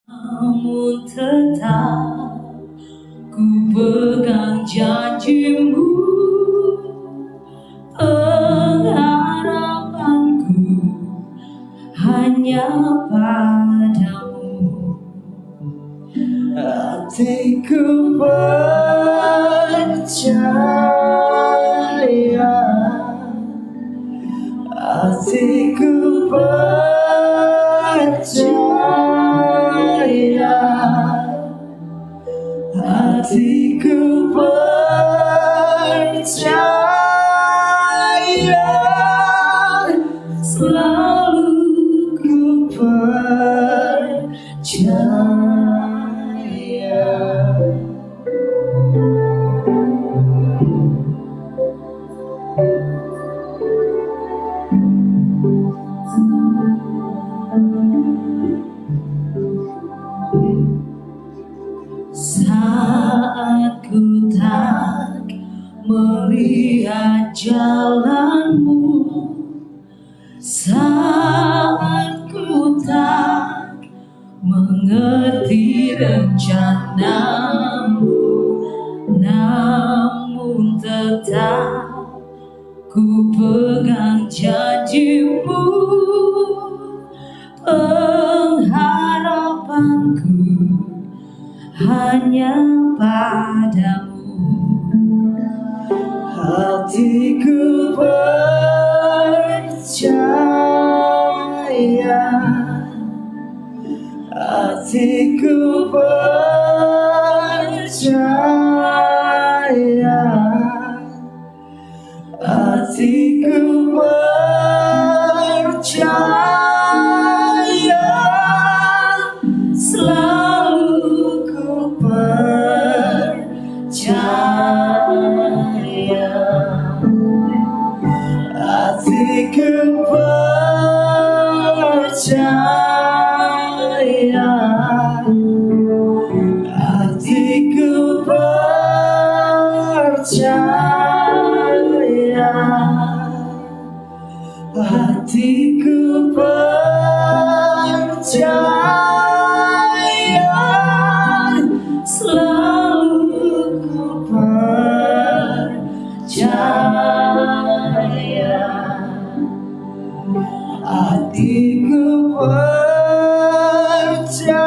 Namun tetap ku pegang janjimu, pengharapanku hanya padamu. Hatiku percaya, hatiku percaya, hatiku percaya, selalu ku percaya. Saat ku tak melihat jalanmu, saat ku tak mengerti rencanamu, namun tetap ku pegang janjimu, pengharapanku hanya padamu. Hatiku percaya, hatiku percaya, hatiku percaya, selalu ku percaya. Hatiku percaya, hatiku percaya, hatiku percaya, selalu ku percaya. Hatiku percaya,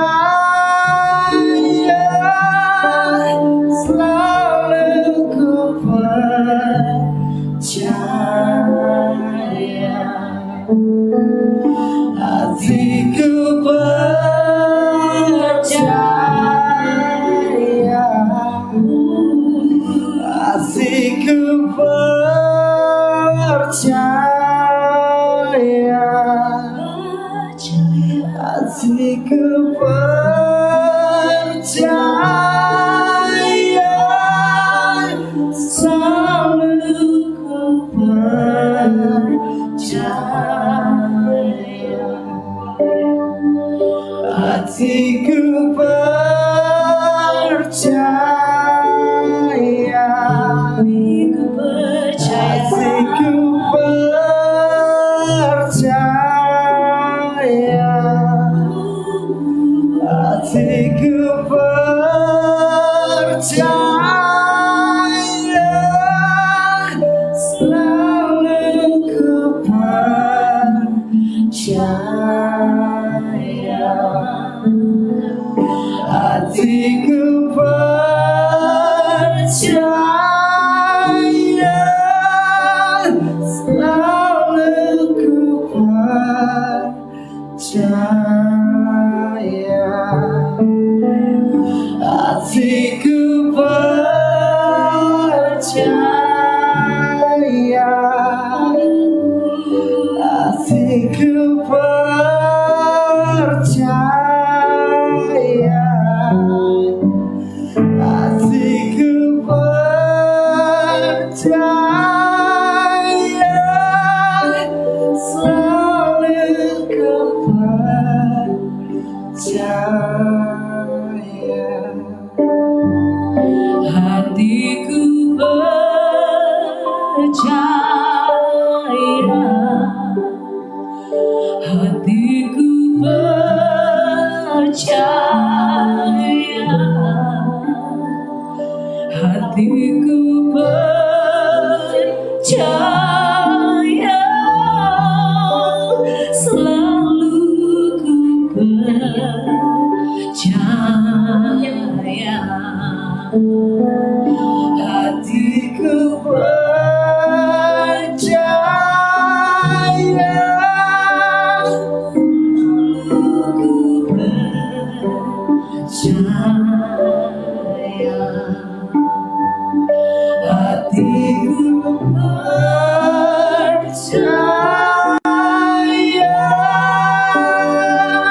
selalu ku percaya. Hatiku percaya, hatiku percaya, hatiku percaya, selalu ku percaya. Hatiku percaya, hatiku percaya, hatiku percaya, selalu ku percaya. Hatiku percaya, selalu ku percaya. Hatiku percaya, hatiku percaya, percaya, selalu ku percaya, hatiku percaya, ku percaya, hatiku percaya, selalu ku percaya, hatiku percaya,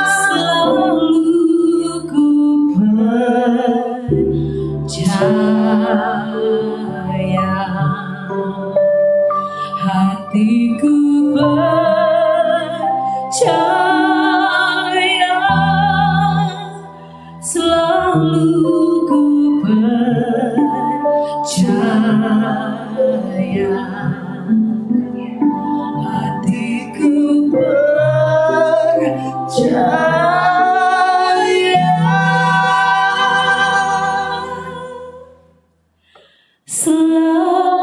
selalu ku percaya, hatiku percaya. selalu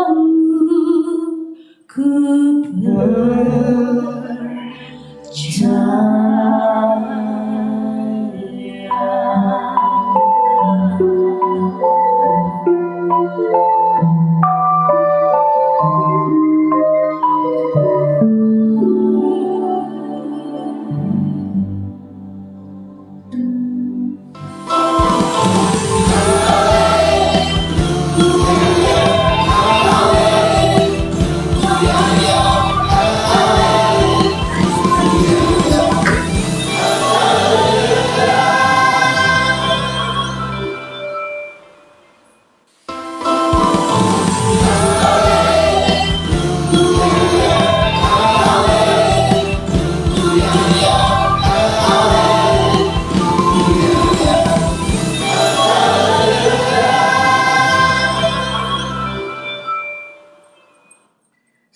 ku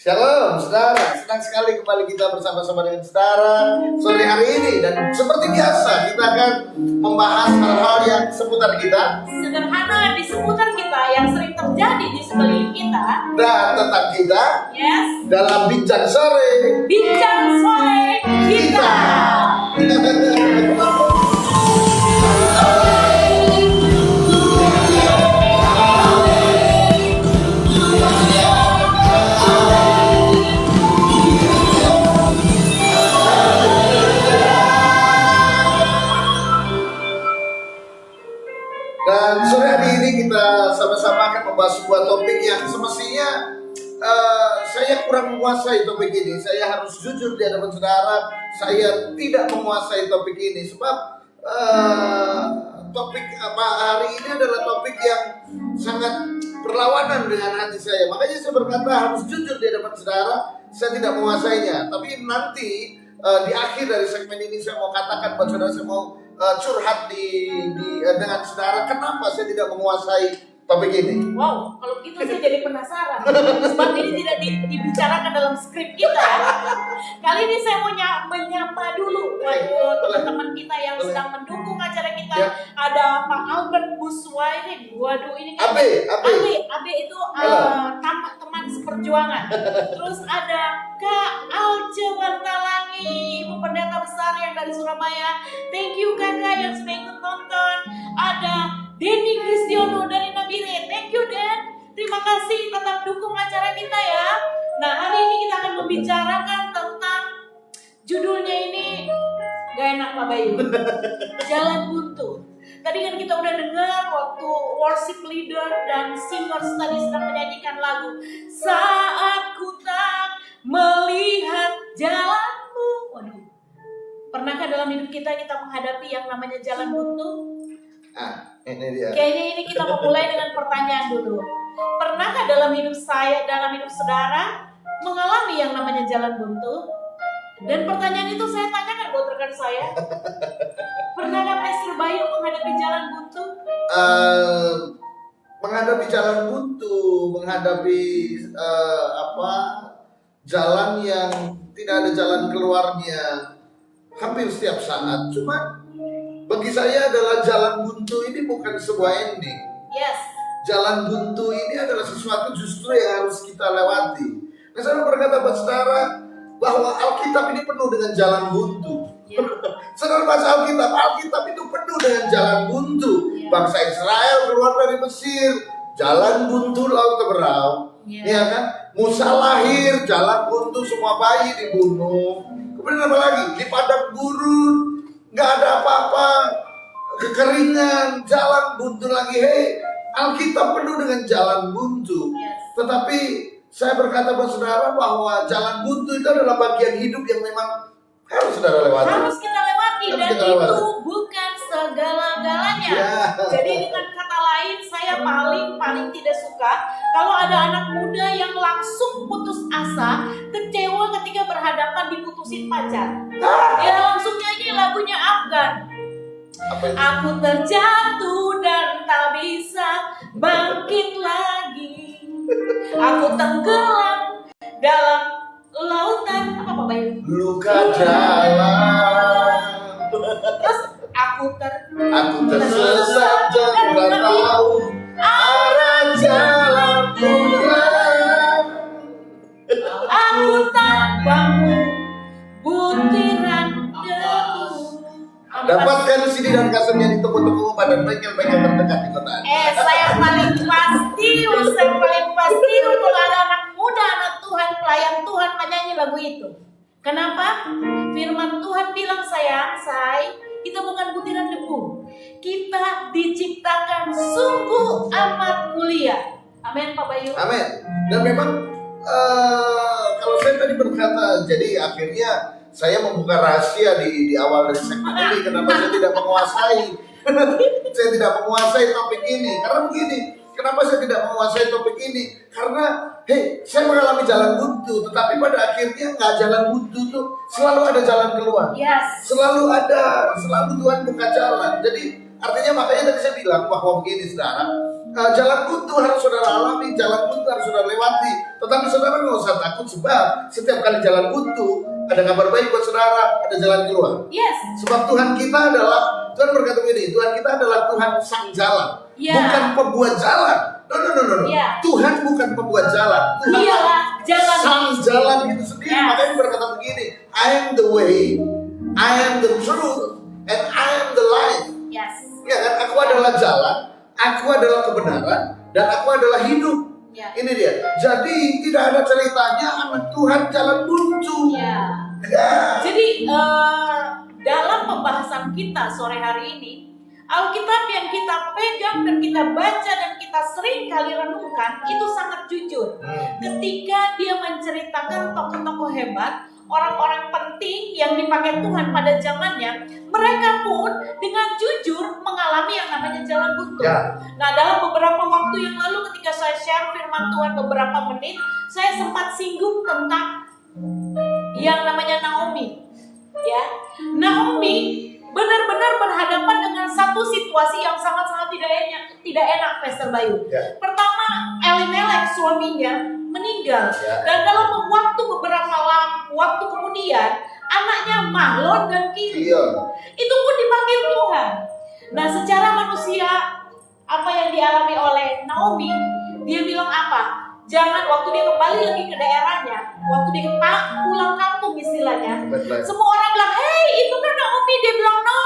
Shalom saudara, senang sekali kembali kita bersama-sama dengan saudara sore hari ini. Dan seperti biasa kita akan membahas hal-hal yang seputar kita sederhana di seputar kita yang sering terjadi di sekeliling kita. dan tentang kita Yes, dalam bincang sore bincang sore kita. Dan sore hari ini kita sama-sama akan membahas sebuah topik yang semestinya saya kurang menguasai topik ini. Saya harus jujur di hadapan saudara, saya tidak menguasai topik ini sebab topik hari ini adalah topik yang sangat berlawanan dengan hati saya. Makanya saya berkata harus jujur di hadapan saudara, saya tidak menguasainya. Tapi nanti di akhir dari segmen ini saya mau katakan buat saudara, saya mau curhat dengan saudara kenapa saya tidak menguasai topik ini. Wow, kalau begitu saya jadi penasaran. Sebab ini tidak dibicarakan dalam skrip kita ya. Kali ini saya mau menyapa dulu teman-teman kita yang sedang mendukung acara kita. Ya. Ada Pak Albert Buswairin. Waduh, ini kan Abe. Abe itu teman seperjuangan. Terus ada Kak Alce Wantalangi, Ibu Pendeta Besar yang dari Surabaya. Thank you kakak yang sudah ikut nonton. Ada Denny Kristiono dari Nabire. Thank you Den. Terima kasih, tetap dukung acara kita ya. Nah, hari ini kita akan membicarakan tentang judulnya ini gak enak Pak Bayu. Jalan buntu. Tadi kan kita udah dengar waktu worship leader dan singers tadi sedang menyanyikan lagu Saat Ku Tak Melihat Jalanmu. Waduh. Pernahkah dalam hidup kita menghadapi yang namanya jalan buntu? Ini dia. Kayaknya ini kita mau mulai dengan pertanyaan dulu. Pernahkah dalam hidup saya, dalam hidup saudara mengalami yang namanya jalan buntu? Dan pertanyaan itu saya tanyakan buat rekan saya. Pernahkah Pastor Bayu menghadapi jalan buntu? Menghadapi jalan buntu, menghadapi jalan yang tidak ada jalan keluarnya hampir setiap saat. Cuma bagi saya adalah jalan buntu ini bukan sebuah ending. Yes. Jalan buntu ini adalah sesuatu justru yang harus kita lewati. Saya berkata buat saudara bahwa Alkitab ini penuh dengan jalan buntu. Ya. Saudara baca Alkitab itu penuh dengan jalan buntu. Ya. Bangsa Israel keluar dari Mesir, jalan buntu laut Teberau. Ya. Ya kan? Musa lahir, jalan buntu, semua bayi dibunuh. Kemudian apa lagi? Di padang gurun, nggak ada apa-apa, kekeringan, jalan buntu lagi. Hei, Alkitab penuh dengan jalan buntu. Yes. Tetapi saya berkata buat saudara bahwa jalan buntu itu adalah bagian hidup yang memang harus saudara lewati. Harus kita lewati, Harus dan kita itu lewati. bukan segala-galanya. Ya. Jadi dengan kata lain, saya paling tidak suka kalau ada anak muda yang langsung putus asa, kecewa ketika berhadapan diputusin pacar. Dia langsung nyanyi lagunya Afgan. Apa itu? Aku terjatuh dan tak bisa bangkit lagi. Aku tenggelam dalam lautan apa Bayu? Luka dalam. Terus aku tersesat dan tak tahu arah jalan pulang. Aku tanpamu butiran debu. Dapatkan CD dan kasetnya di toko-toko pada bengkel-bengkel terdekat di kota Anda. Saya paling pasti untuk ada anak muda, anak Tuhan, pelayan Tuhan menyanyi lagu itu. Kenapa? Firman Tuhan bilang, sayang, kita bukan butiran debu. Kita diciptakan sungguh amat mulia. Amin, Pak Bayu. Amin. Dan memang kalau saya tadi berkata, jadi akhirnya saya membuka rahasia di awal dari segmen ini. Kenapa saya tidak menguasai? Saya tidak menguasai topik ini. Karena begini, kenapa saya tidak menguasai topik ini? Karena, saya mengalami jalan buntu, tetapi pada akhirnya nggak jalan buntu tuh, selalu ada jalan keluar. Yes. Selalu Tuhan buka jalan. Jadi artinya makanya tadi saya bilang bahwa begini saudara, jalan buntu harus saudara alami, jalan buntu harus saudara lewati. Tetapi saudara nggak usah takut sebab setiap kali jalan buntu ada kabar baik buat saudara, ada jalan keluar. Yes. Sebab Tuhan kita adalah, Tuhan berkata begini, Tuhan kita adalah Tuhan sang jalan, bukan pembuat jalan. No. Yeah. Tuhan bukan pembuat jalan. Tuhan Dialah jalan sang itu jalan itu sendiri. Yes. Makanya berkata begini, I am the way, I am the truth, and I am the life. Yes. Ya kan, aku adalah jalan, aku adalah kebenaran, dan aku adalah hidup. Ya. Ini dia. Jadi tidak ada ceritanya anak Tuhan jalan buntu. Ya. Ya. Jadi dalam pembahasan kita sore hari ini, Alkitab yang kita pegang dan kita baca dan kita sering kali renungkan itu sangat jujur. Ketika dia menceritakan tokoh-tokoh hebat, orang-orang penting yang dipakai Tuhan pada zamannya, mereka pun dengan jujur mengalami yang namanya jalan buntu. Ya. Nah, dalam beberapa waktu yang lalu ketika saya share firman Tuhan beberapa menit, saya sempat singgung tentang yang namanya Naomi. Ya, Naomi benar-benar berhadapan dengan satu situasi yang sangat-sangat tidak enak, Pastor Bayu. Ya. Pertama, Elimelek suaminya meninggal. Ya. Dan dalam beberapa waktu kemudian, anaknya Mahlon dan Kilion itu pun dipanggil Tuhan. Nah, secara manusia, apa yang dialami oleh Naomi, dia bilang apa? Jangan waktu dia kembali lagi ke daerahnya, waktu dia pulang kampung istilahnya, semua orang bilang, hey itu kan Naomi. Dia bilang, no,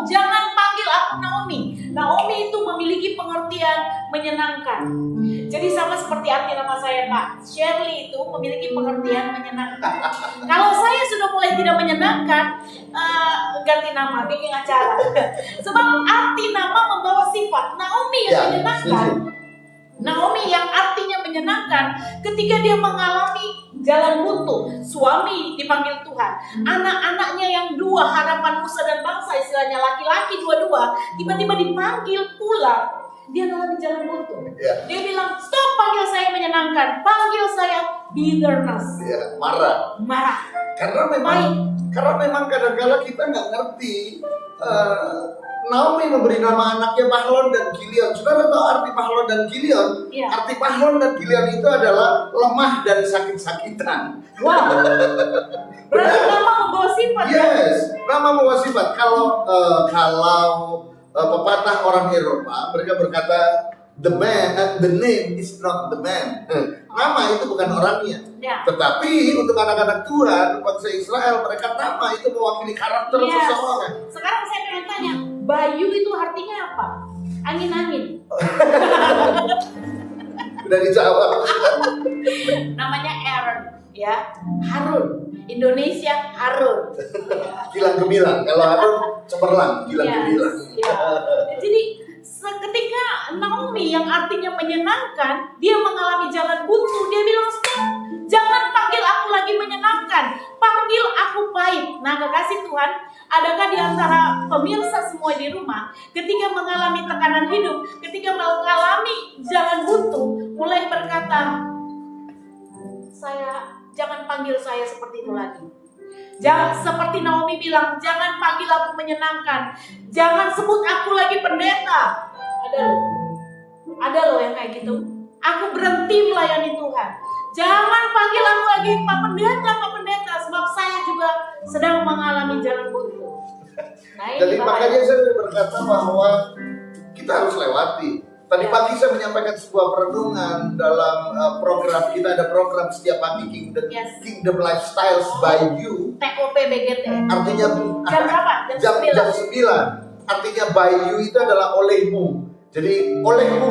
jangan panggil aku Naomi. Naomi itu memiliki pengertian menyenangkan. Jadi sama seperti arti nama saya Pak Shirley itu memiliki pengertian menyenangkan. Kalau saya sudah mulai tidak menyenangkan, ganti nama, bikin acara. Sebab arti nama membawa sifat. Naomi yang menyenangkan, Naomi yang artinya menyenangkan, ketika dia mengalami jalan buntu, suami dipanggil Tuhan, anak-anaknya yang dua, harapan Musa dan bangsa, istilahnya laki-laki dua-dua, tiba-tiba dipanggil pulang, dia mengalami jalan buntu. Dia bilang, stop panggil saya menyenangkan, panggil saya bitterness. Marah. Karena memang kadang-kadang kita nggak ngerti. Naomi memberi nama anaknya Mahlon dan Kilion. Saudara tahu arti Mahlon dan Kilion? Ya. Arti Mahlon dan Kilion itu adalah lemah dan sakit-sakitan. Wow. Berarti nama membawa sifat. Yes, nama membawa sifat. Kalau pepatah orang Eropa, mereka berkata the man and the name is not the man. Nama itu bukan orangnya. Ya. Tetapi untuk anak-anak Tuhan, bangsa Israel, mereka nama itu mewakili karakter Yes. seseorang. Sekarang saya pengen tanya, Bayu itu artinya apa? Angin-angin. Udah dijawab. Namanya Aaron, ya. Harun. Indonesia Harun. Gilang gemilang. Kalau Harun cemerlang, gilang Yes, gemilang. ya. Jadi ketika Naomi yang artinya menyenangkan, dia mengalami jalan buntu, dia bilang stop, jangan panggil aku lagi menyenangkan, panggil aku pahit. Nah, kekasih Tuhan, adakah di antara pemirsa semua di rumah, ketika mengalami tekanan hidup, ketika mengalami jalan buntu, mulai berkata, jangan panggil saya seperti itu lagi. Jangan, seperti Naomi bilang, jangan panggil aku menyenangkan, jangan sebut aku lagi pendeta. Ada loh yang kayak gitu. Aku berhenti melayani Tuhan. Jangan panggil aku lagi Pak Pendeta, sebab saya juga sedang mengalami jalan buntu. Nah, Jadi makanya saya berkata bahwa kita harus lewati. Tadi pagi saya menyampaikan sebuah perenungan dalam program kita, ada program setiap pagi Kingdom Lifestyles by You. TOP BGT. Artinya Jam berapa? jam 9. Artinya by You itu adalah olehmu. Jadi olehmu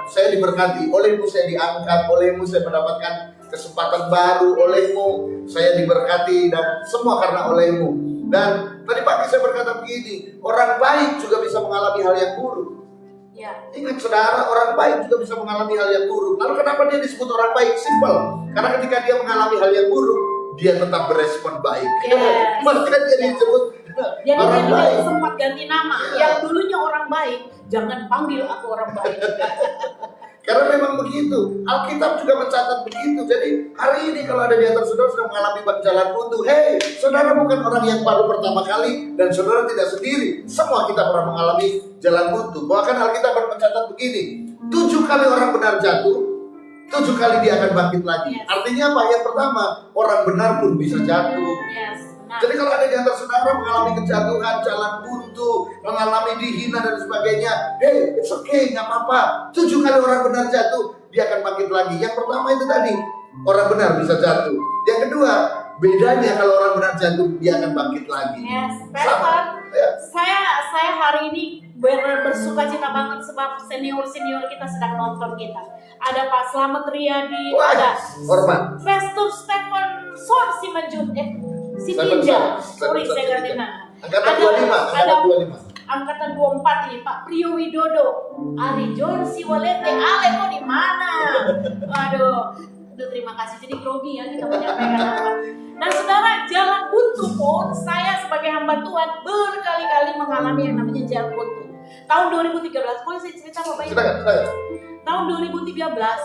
saya diberkati, olehmu saya diangkat, olehmu saya mendapatkan kesempatan baru, olehmu saya diberkati, dan semua karena olehmu. Dan tadi pagi saya berkata begini, orang baik juga bisa mengalami hal yang buruk. Ya. Ingat saudara, orang baik juga bisa mengalami hal yang buruk. Lalu kenapa dia disebut orang baik? Simple. Karena ketika dia mengalami hal yang buruk, dia tetap berespon baik. Yes. Maka dia disebut Jadi orang dia baik. sempat ganti nama. Yang dulunya orang baik, jangan panggil aku orang baik. Karena memang begitu. Alkitab juga mencatat begitu. Jadi hari ini kalau ada di antara saudara sedang mengalami jalan buntu, hey, saudara bukan orang yang baru pertama kali, dan saudara tidak sendiri. Semua kita pernah mengalami jalan buntu. Bahkan Alkitab mencatat begini, 7 kali orang benar jatuh, 7 kali dia akan bangkit lagi. Yes. Artinya apa? Yang pertama, orang benar pun bisa jatuh. Yes. Nah, Jadi kalau ada di antara saudara mengalami kejatuhan, jalan buntu, mengalami dihina dan sebagainya, hey, it's okay, nggak apa-apa. 7 kali orang benar jatuh, dia akan bangkit lagi. Yang pertama itu tadi, orang benar bisa jatuh. Yang kedua, bedanya kalau orang benar jatuh, dia akan bangkit lagi. yes, Sama. Pastor, Ya. saya hari ini bersuka cita banget sebab senior kita sedang nonton kita. Ada Pak Slamet Riyadi, Wah, ada hormat. Pastor Stephen Son si Stephen Tinja. Son. Sorry, saya ganti nama. Angkatan 25, Ada angkatan 25. angkatan 24 ini Pak Priyo Widodo, Ari Jorsi Walete, Ale kok di mana? Aduh, terima kasih. Jadi grogi ya kita menyampaikan apa. Nah, saudara, jalan buntu pun saya sebagai hamba Tuhan berkali-kali mengalami yang namanya jalan buntu. Tahun 2013, boleh saya cerita Bapak Ibu? Silakan. Tahun 2013,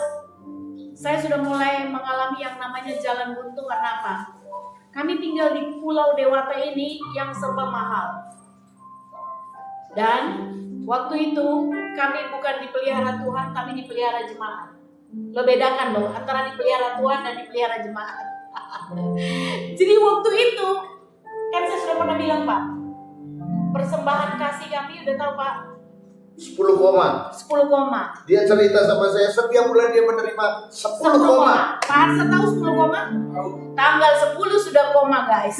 saya sudah mulai mengalami yang namanya jalan buntu karena apa? Kami tinggal di Pulau Dewata ini yang serba mahal. Dan waktu itu kami bukan dipelihara Tuhan, kami dipelihara jemaat. Lo bedakan loh antara dipelihara Tuhan dan dipelihara jemaat. Jadi waktu itu kan saya sudah pernah bilang Pak, persembahan kasih kami udah tahu Pak, 10 koma. 10 koma. Dia cerita sama saya, setiap bulan dia menerima 10 koma. Pak Arsa tahu 10 koma? Tanggal 10 sudah koma guys.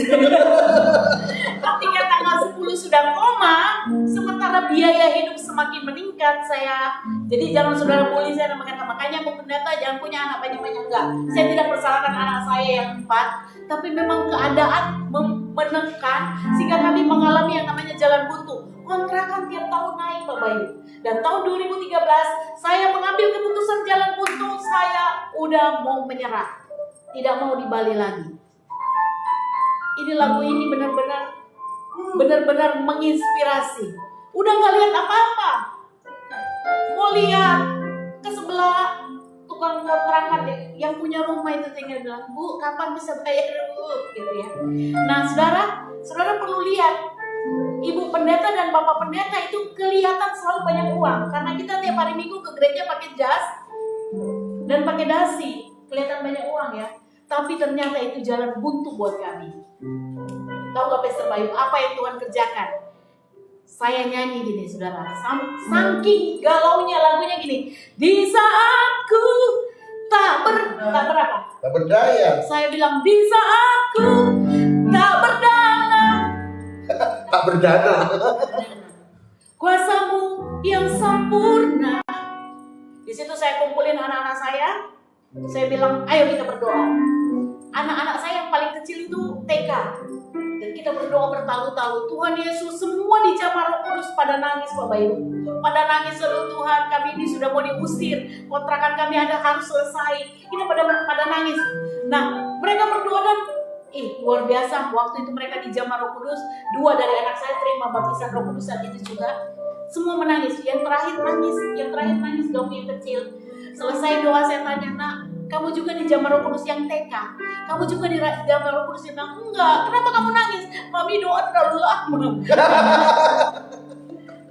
Ketika tanggal 10 sudah koma, sementara biaya hidup semakin meningkat, jadi jangan saudara bully saya dan berkata, makanya Bu Pendeta jangan punya anak banyak-banyak, enggak. Saya tidak persalahkan anak saya yang 4, tapi memang keadaan menekan sehingga kami mengalami yang namanya jalan buntu. Kontrakan tiap tahun naik Pak Bayu. Dan tahun 2013 saya mengambil keputusan jalan buntu, saya udah mau menyerah. Tidak mau di Bali lagi. Ini lagu ini benar-benar menginspirasi. Udah gak lihat apa-apa. Mau lihat ke sebelah tukang kontrakan deh, yang punya rumah itu tinggal bilang, Bu, kapan bisa bayar Bu? Gitu ya. Nah, saudara perlu lihat. Ibu pendeta dan bapak pendeta itu kelihatan selalu banyak uang karena kita tiap hari Minggu ke gereja pakai jas dan pakai dasi, kelihatan banyak uang ya. Tapi ternyata itu jalan buntu buat kami. Tahu gak Pastor Bayu apa yang Tuhan kerjakan? Saya nyanyi gini saudara, saking galaunya lagunya gini. Di saat ku tak berapa? Tak berdaya. Saya bilang di saat ku tak berdaya. Tak berdana. Kuasamu yang sempurna. Di situ saya kumpulin anak-anak saya. Saya bilang, ayo kita berdoa. Anak-anak saya yang paling kecil itu TK. Dan kita berdoa bertalu-talu. Tuhan Yesus, semua di Jamaah Roh Kudus pada nangis Pak Bayu. Pada nangis, aduh Tuhan, kami ini sudah mau diusir. Kontrakan kami harus selesai. Ini pada nangis. Nah, mereka berdoa dan luar biasa. Waktu itu mereka di Jamaah Roh Kudus, 2 dari anak saya terima baptisan Roh Kudus saat itu juga. Semua menangis. Yang terakhir nangis dong yang kecil. Selesai doa saya tanya, nak, kamu juga di Jamaah Roh Kudus yang TK? Kamu juga di Jamaah Roh Kudus yang enggak? Kenapa kamu nangis? Mami doa terlalu lama.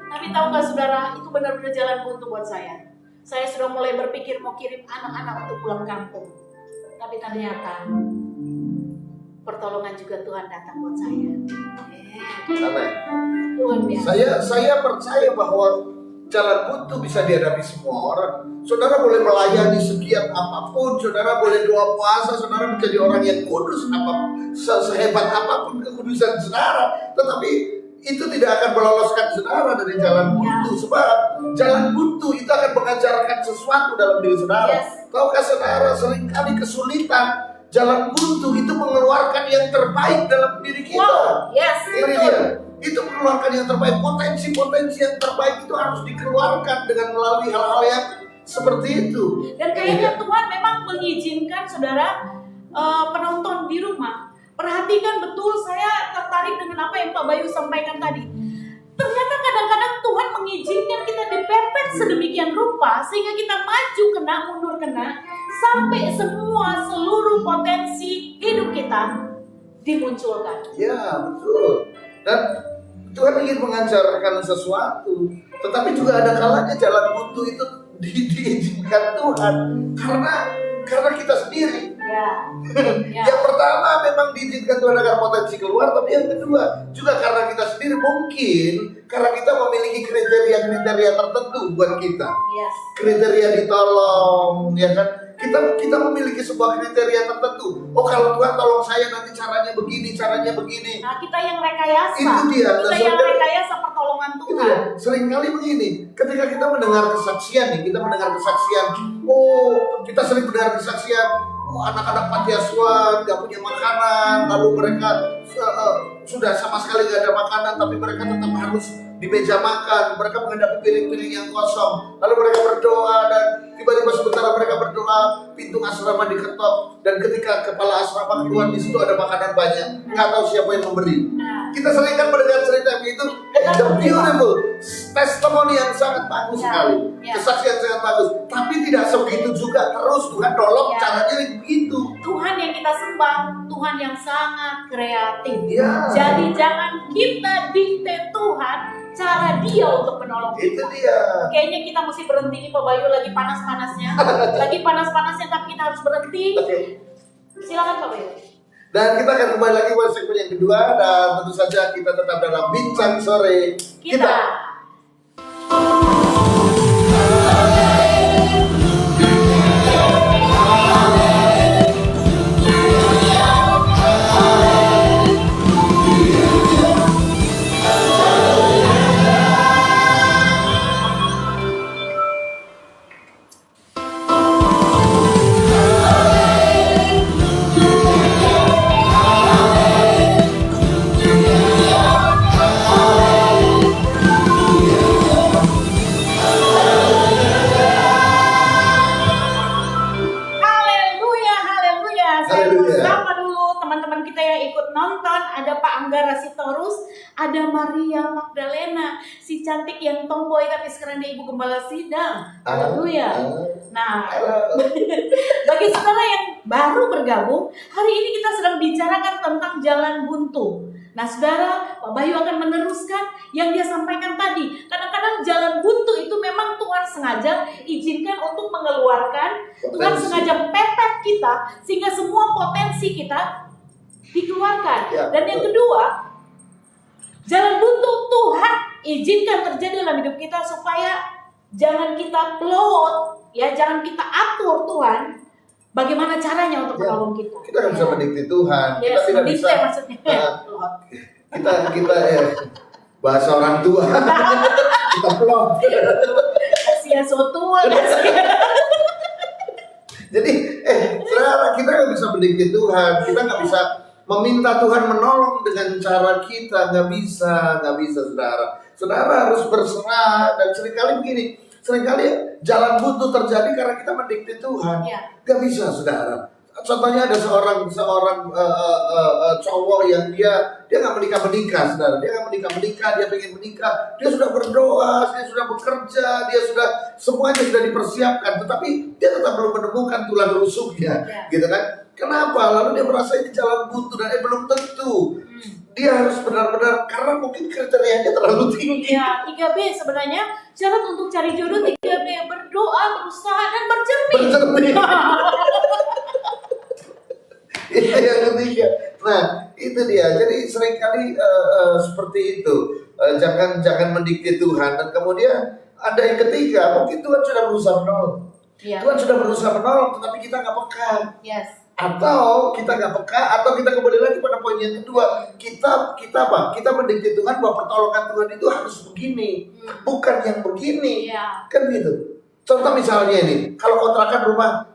Tapi tahu nggak saudara, itu benar-benar jalan buntu buat saya. Saya sudah mulai berpikir mau kirim anak-anak untuk pulang kampung. Tapi ternyata pertolongan juga Tuhan datang buat saya. Amin. Luar biasa. Saya percaya bahwa jalan buntu bisa dihadapi semua orang. Saudara boleh melayani sekian apapun, saudara boleh doa puasa, saudara menjadi orang yang kudus sehebat apapun kekudusan saudara, tetapi itu tidak akan meloloskan saudara dari jalan buntu. Sebab jalan buntu itu akan mengajarkan sesuatu dalam diri saudara. Tahukah saudara, seringkali kesulitan jalan buntu itu mengeluarkan yang terbaik dalam diri kita. Wow, yes, Ini dia. Itu mengeluarkan yang terbaik. Potensi-potensi yang terbaik itu harus dikeluarkan dengan melalui hal-hal yang seperti itu. Dan kayaknya Tuhan memang mengizinkan saudara penonton di rumah. Perhatikan betul, saya tertarik dengan apa yang Pak Bayu sampaikan tadi. Ternyata kadang-kadang Tuhan mengizinkan kita dipepet sedemikian rupa sehingga kita maju kena, mundur kena, sampai seluruh potensi hidup kita dimunculkan. Ya, betul. Dan Tuhan ingin mengajarkan sesuatu, tetapi juga ada kalanya jalan buntu itu diizinkan Tuhan karena kita sendiri. Ya. Yang pertama memang diizinkan Tuhan agar potensi keluar, tapi yang kedua juga karena kita sendiri, mungkin karena kita memiliki kriteria tertentu buat kita. Yes. Kriteria ditolong, ya kan? Kita memiliki sebuah kriteria tertentu. Oh, kalau Tuhan tolong saya nanti caranya begini. Nah, kita yang rekayasa. Itu dia. Kita yang rekayasa pertolongan Tuhan. Itu ya. Seringkali begini, ketika kita mendengar kesaksian nih, oh, kita sering mendengar kesaksian, oh, anak-anak panti asuhan nggak punya makanan, lalu mereka sudah sama sekali nggak ada makanan, tapi mereka tetap harus di meja makan, mereka menghadapi piring-piring yang kosong, lalu mereka berdoa dan tiba-tiba sementara mereka berdoa, pintu asrama diketok, dan ketika kepala asrama keluar di situ ada makanan banyak, nggak tahu siapa yang memberi. Kita sering kan mendengar cerita begitu, the beautiful testimony yang sangat bagus sekali, kesaksian sangat bagus, tapi tidak sebegitu juga terus Tuhan tolong caranya begitu. Tuhan yang kita sembah, Tuhan yang sangat kreatif. Ya. Jadi jangan kita dikte Tuhan cara dia untuk menolong kita. Itu dia. Kayaknya kita mesti berhenti nih Pak Bayu, lagi panas-panasnya. Tapi kita harus berhenti. Silakan Pak Bayu. Dan kita akan kembali lagi pada segmen yang kedua, dan tentu saja kita tetap dalam bincang sore kita. Ada Maria Magdalena, si cantik yang tomboy tapi sekarang dia ibu gembala sidang. Haleluya. Nah, bagi saudara yang baru bergabung, hari ini kita sedang bicarakan tentang jalan buntu. Nah, saudara, Pak Bayu akan meneruskan yang dia sampaikan tadi. Kadang-kadang jalan buntu itu memang Tuhan sengaja izinkan untuk mengeluarkan, Tuhan sengaja pepet kita sehingga semua potensi kita dikeluarkan. Dan yang kedua, jalan buntu Tuhan izinkan terjadi dalam hidup kita supaya jangan kita plot, ya, jangan kita atur Tuhan bagaimana caranya untuk menolong kita. Kita nggak bisa mendikte Tuhan. Ya, Kita tidak bisa. maksudnya. Plot. Kita ya, bahasa orang tua. Kita plot. Kasihan so tua. Jadi, saudara, kita nggak bisa mendikte Tuhan. Kita nggak bisa meminta Tuhan menolong dengan cara kita. Nggak bisa, saudara. Saudara harus berserah. Dan seringkali begini, seringkali jalan buntu terjadi karena kita mendikte Tuhan. Ya. Nggak bisa, saudara. Contohnya ada seorang cowok yang dia nggak menikah, saudara. Dia nggak menikah, dia pengen menikah. Dia sudah berdoa, dia sudah bekerja, dia sudah semuanya sudah dipersiapkan, tetapi dia tetap belum menemukan tulang rusuknya, gitu kan? Kenapa? Lalu dia merasa ini jalan buntu dan belum tentu. Dia harus benar-benar karena mungkin kriterianya terlalu tinggi. Ya, 3B sebenarnya syarat untuk cari jodoh 3B, berdoa, berusaha dan bercermin. Itu yang ketiga. Nah, itu dia. Jadi seringkali seperti itu. Jangan mendikte Tuhan. Dan kemudian ada yang ketiga, mungkin Tuhan sudah berusaha menolong. Ya. Tuhan sudah berusaha menolong, tetapi kita nggak peka. Yes. Atau kita nggak peka, atau kita kembali lagi pada poin yang kedua. Kita apa? Kita mendikte Tuhan bahwa pertolongan Tuhan itu harus begini, bukan yang begini. Ya. Kan gitu. Contoh misalnya ini, kalau kontrakan rumah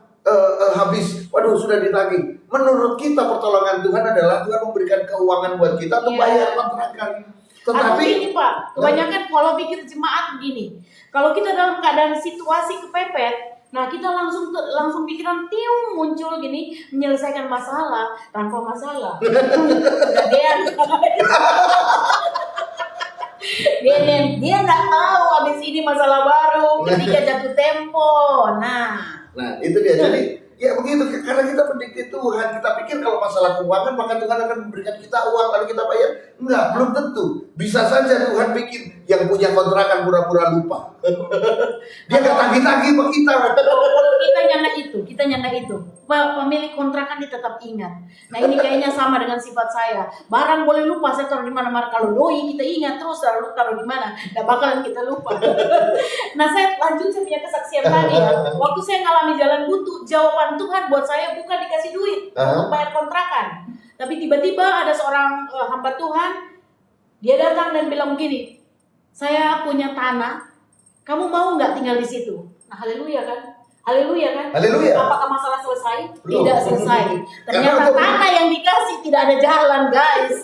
habis, waduh sudah ditagih. Menurut kita pertolongan Tuhan adalah Tuhan memberikan keuangan buat kita untuk bayar kontrakan. Atau Tetapi ini Pak, kebanyakan pola pikir jemaat begini. Kalau kita dalam keadaan situasi kepepet, nah kita langsung pikiran tiung muncul gini, menyelesaikan masalah tanpa masalah. Dia nggak tahu habis ini masalah baru ketika jatuh tempo. Nah itu dia. Jadi ya begitu, karena kita mendikte Tuhan, kita pikir kalau masalah keuangan maka Tuhan akan memberikan kita uang lalu kita bayar. Enggak, belum tentu. Bisa saja Tuhan bikin yang punya kontrakan pura-pura lupa. Dia nggak tagih-tagih sama kita. Kalau kita nyanda itu, pemilik kontrakan dia tetap ingat. Nah ini kayaknya sama dengan sifat saya. Barang boleh lupa, saya taruh di mana-mana. Kalau doi kita ingat terus, taruh di mana, nggak bakalan kita lupa. Nah saya lanjut, saya punya kesaksian tadi ya. Waktu saya ngalami jalan buntu, jawaban Tuhan buat saya bukan dikasih duit untuk bayar kontrakan, tapi tiba-tiba ada seorang hamba Tuhan, dia datang dan bilang begini, saya punya tanah, kamu mau nggak tinggal di situ? Nah haleluya kan? Haleluya. Apakah masalah selesai? Belum. Tidak selesai. Ternyata tanah yang dikasih tidak ada jalan, guys.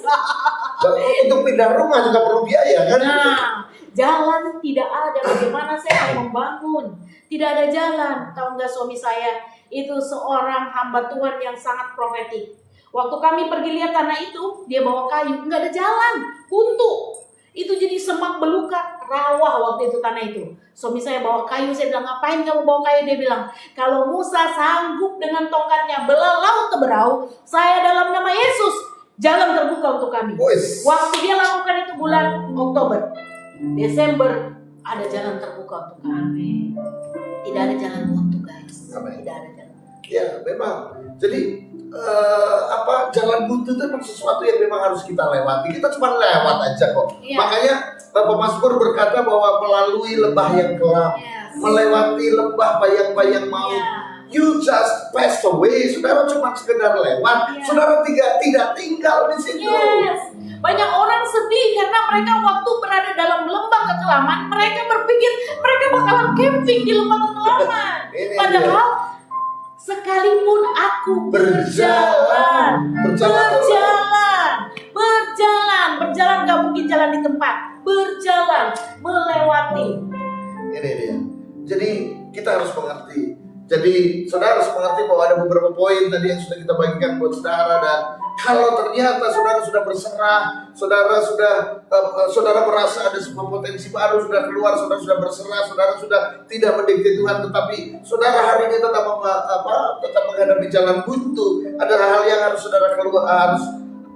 Untuk pindah rumah juga perlu biaya kan? Nah, jalan tidak ada. Bagaimana saya mau membangun? Tidak ada jalan. Tahu nggak, suami saya itu seorang hamba Tuhan yang sangat profetik. Waktu kami pergi lihat tanah itu, dia bawa kayu, nggak ada jalan, buntu. Itu jadi semak belukar, rawa waktu itu tanah itu. Suami saya bawa kayu, saya bilang, ngapain kamu bawa kayu? Dia bilang, kalau Musa sanggup dengan tongkatnya belalau ke berau, saya dalam nama Yesus, jalan terbuka untuk kami. Waktu dia lakukan itu bulan Oktober, Desember, ada jalan terbuka untuk kami. Tidak ada jalan buntu, guys. Tidak ada jalan. Ya, memang. Jadi jalan buntu itu memang sesuatu yang memang harus kita lewati. Kita cuma lewat aja kok. Makanya Mazmur berkata bahwa melalui lembah yang gelap, melewati lembah bayang-bayang maut, you just passed away. Saudara cuma sekedar lewat. Saudara tidak tinggal di situ. Banyak orang sedih karena mereka waktu berada dalam lembah kekelaman, mereka berpikir mereka bakalan camping di lembah kekelaman. Padahal sekalipun aku berjalan, gak mungkin jalan di tempat, berjalan, melewati. Ini dia. Jadi kita harus mengerti. Jadi saudara harus mengerti bahwa ada beberapa poin tadi yang sudah kita bagikan buat saudara, dan kalau ternyata saudara sudah berserah, saudara merasa ada sebuah potensi baru sudah keluar, saudara sudah berserah, saudara sudah tidak mendikte Tuhan, tetapi saudara hari ini tetap menghadapi jalan buntu, ada hal yang harus saudara keluar,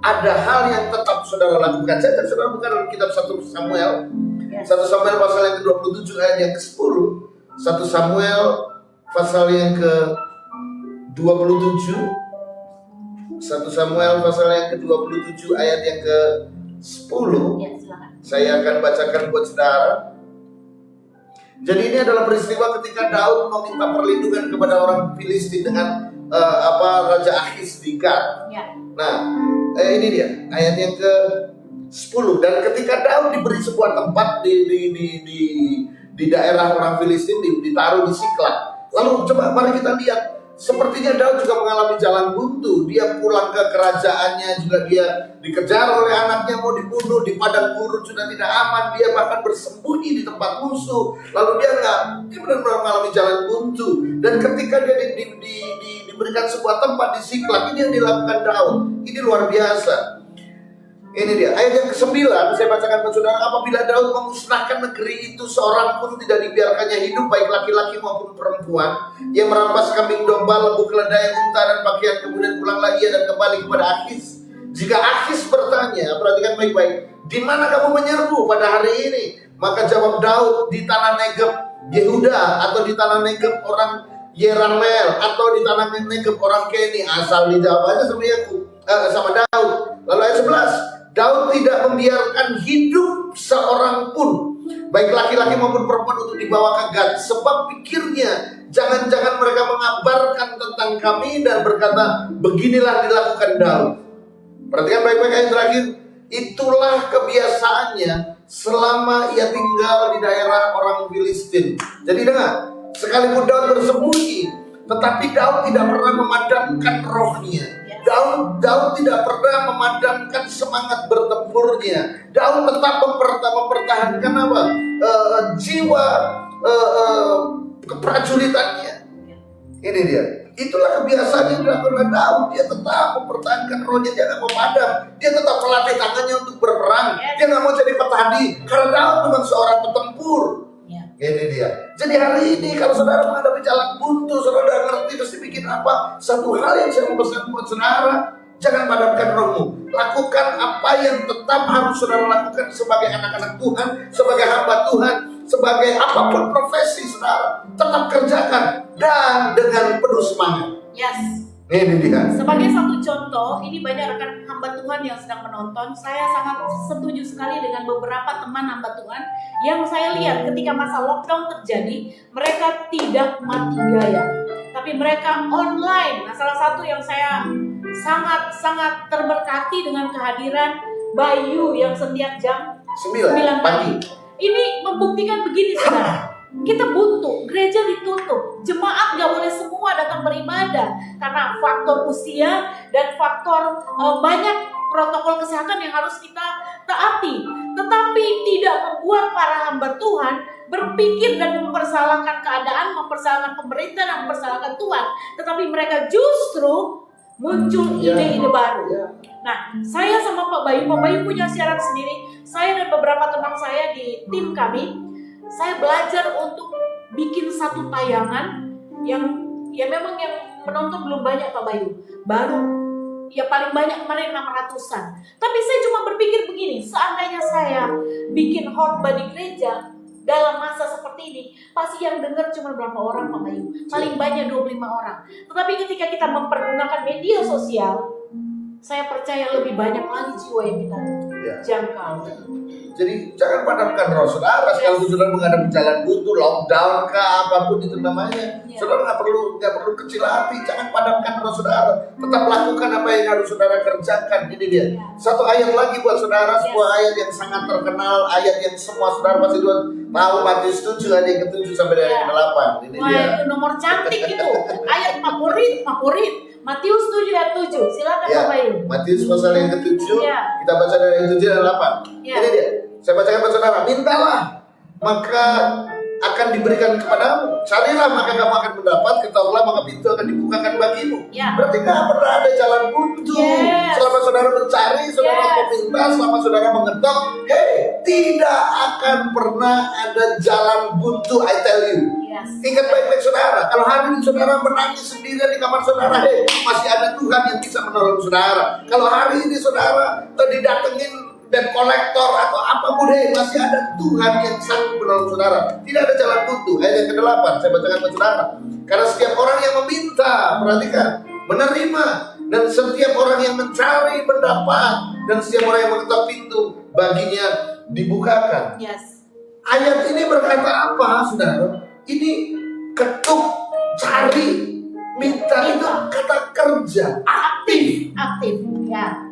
ada hal yang tetap saudara lakukan. Saya dan saudara bukan dalam kitab 1 Samuel, 1 Samuel pasal yang ke-27 ayat yang ke-10, 1 Samuel pasal yang ke-27, 1 Samuel pasal yang ke-27 ayat yang 10. Ya, silakan. Saya akan bacakan buat saudara. Jadi ini adalah peristiwa ketika Daud meminta perlindungan kepada orang Filistin dengan Raja Akhis di Gat. Ya. Nah, ini dia ayat yang ke 10. Dan ketika Daud diberi sebuah tempat di daerah orang Filistin, ditaruh di Siklag. Lalu coba mari kita lihat. Sepertinya Daud juga mengalami jalan buntu. Dia pulang ke kerajaannya, juga dia dikejar oleh anaknya, mau dibunuh di padang gurun, sudah tidak aman. Dia bahkan bersembunyi di tempat musuh. Lalu dia benar-benar mengalami jalan buntu. Dan ketika dia diberikan sebuah tempat di Siklag, ini yang dilakukan Daud. Ini luar biasa. Ini dia ayat yang ke-9. Saya bacakan kepada saudara. Apabila Daud memusnahkan negeri itu, seorang pun tidak dibiarkannya hidup, baik laki-laki maupun perempuan. Ia merampas kambing domba, lembu keledai, unta dan pakaian. Kemudian pulanglah ia dan kembali kepada Akhis. Jika Akhis bertanya, perhatikan baik-baik, di mana kamu menyerbu pada hari ini? Maka jawab Daud, di tanah Negeb Yehuda, atau di tanah Negeb orang Yeramel, atau di tanah Negeb orang Keni. Asal dijawab aja sama Daud. Lalu ayat 11, Daud tidak membiarkan hidup seorang pun, baik laki-laki maupun perempuan, untuk dibawa ke Gat. Sebab pikirnya, jangan-jangan mereka mengabarkan tentang kami dan berkata, beginilah dilakukan Daud. Perhatikan baik-baik ayat terakhir. Itulah kebiasaannya selama ia tinggal di daerah orang Filistin. Jadi dengar, sekalipun Daud bersembunyi, tetapi Daud tidak pernah memadamkan rohnya. Daud tidak pernah memadamkan semangat bertempurnya. Daud tetap mempertahankan jiwa keprajulitannya. Ini dia. Itulah kebiasaan yang dilakukan oleh Daud. Dia tetap mempertahankan rohnya. Dia tidak mau padam. Dia tetap melatih tangannya untuk berperang. Dia nggak mau jadi petani. Karena Daud memang seorang petempur. Ini dia. Jadi hari ini kalau saudara menghadapi jalan buntu, saudara ngerti mesti bikin apa? Satu hal yang saya mau pesan buat saudara, jangan padamkan rohmu. Lakukan apa yang tetap harus saudara lakukan sebagai anak-anak Tuhan, sebagai hamba Tuhan, sebagai apapun profesi saudara. Tetap kerjakan dan dengan penuh semangat. Yes. Ini dia. Sebagai satu contoh, ini banyak rekan hamba Tuhan yang sedang menonton. Saya sangat setuju sekali dengan beberapa teman hamba Tuhan yang saya lihat ketika masa lockdown terjadi, mereka tidak mati gaya, tapi mereka online. Nah, salah satu yang saya sangat terberkati dengan kehadiran Bayu yang setiap jam 9 pagi. Ini membuktikan begini, saudara. Kita buntu, gereja ditutup, jemaat gak boleh semua datang beribadah karena faktor usia dan faktor banyak protokol kesehatan yang harus kita taati. Tetapi tidak membuat para hamba Tuhan berpikir dan mempersalahkan keadaan, mempersalahkan pemerintah dan mempersalahkan Tuhan. Tetapi mereka justru muncul ide-ide baru. Nah, saya sama Pak Bayu punya siaran sendiri. Saya dan beberapa teman saya di tim kami, saya belajar untuk bikin satu tayangan yang memang yang menonton belum banyak Pak Bayu. Baru ya paling banyak kemarin 600-an. Tapi saya cuma berpikir begini, seandainya saya bikin khotbah di gereja dalam masa seperti ini, pasti yang dengar cuma berapa orang Pak Bayu? Paling banyak 25 orang. Tetapi ketika kita mempergunakan media sosial, saya percaya lebih banyak lagi jiwa yang kita jangkau. Jadi jangan padamkan roh saudara. Kalau saudara menghadapi jalan buntu, lockdown kah, apapun itu namanya, saudara nggak perlu kecil hati. Jangan padamkan roh saudara. Tetap lakukan apa yang harus saudara kerjakan. Ini dia. Satu ayat lagi buat saudara, sebuah ayat yang sangat terkenal, ayat yang semua saudara pasti tahu, Matius 7 ayat yang ke-7 sampai ayat yang ke-8. Ini dia. Itu nomor cantik itu. Ayat favorit. Matius 7 ayat 7. Silakan Pak Bayu. Matius pasal yang ke-7. Kita baca dari ayat 7 dan 8. Ini dia. Saya bacakan buat saudara. Mintalah, maka akan diberikan kepadamu. Carilah, maka kamu akan mendapat. Ketuklah, maka pintu akan dibukakan bagimu. Berarti nggak pernah ada jalan buntu. Selama saudara mencari, saudara meminta, selama saudara mengetok, tidak akan pernah ada jalan buntu. I tell you. Ingat baik-baik saudara. Kalau hari ini saudara menangis sendirian di kamar saudara, masih ada Tuhan yang bisa menolong saudara. Kalau hari ini saudara didatengin dan kolektor atau apapun, masih ada Tuhan yang sanggup menolong saudara. Tidak ada jalan buntu. Ayat yang ke-8 saya bacakan ke saudara. Karena setiap orang yang meminta, perhatikan, menerima, dan setiap orang yang mencari mendapat, dan setiap orang yang mengetuk pintu baginya dibukakan. Yes. Ayat ini berkata apa, saudara? Ini ketuk, cari, minta itu kata kerja, aktif. Aktif, ya.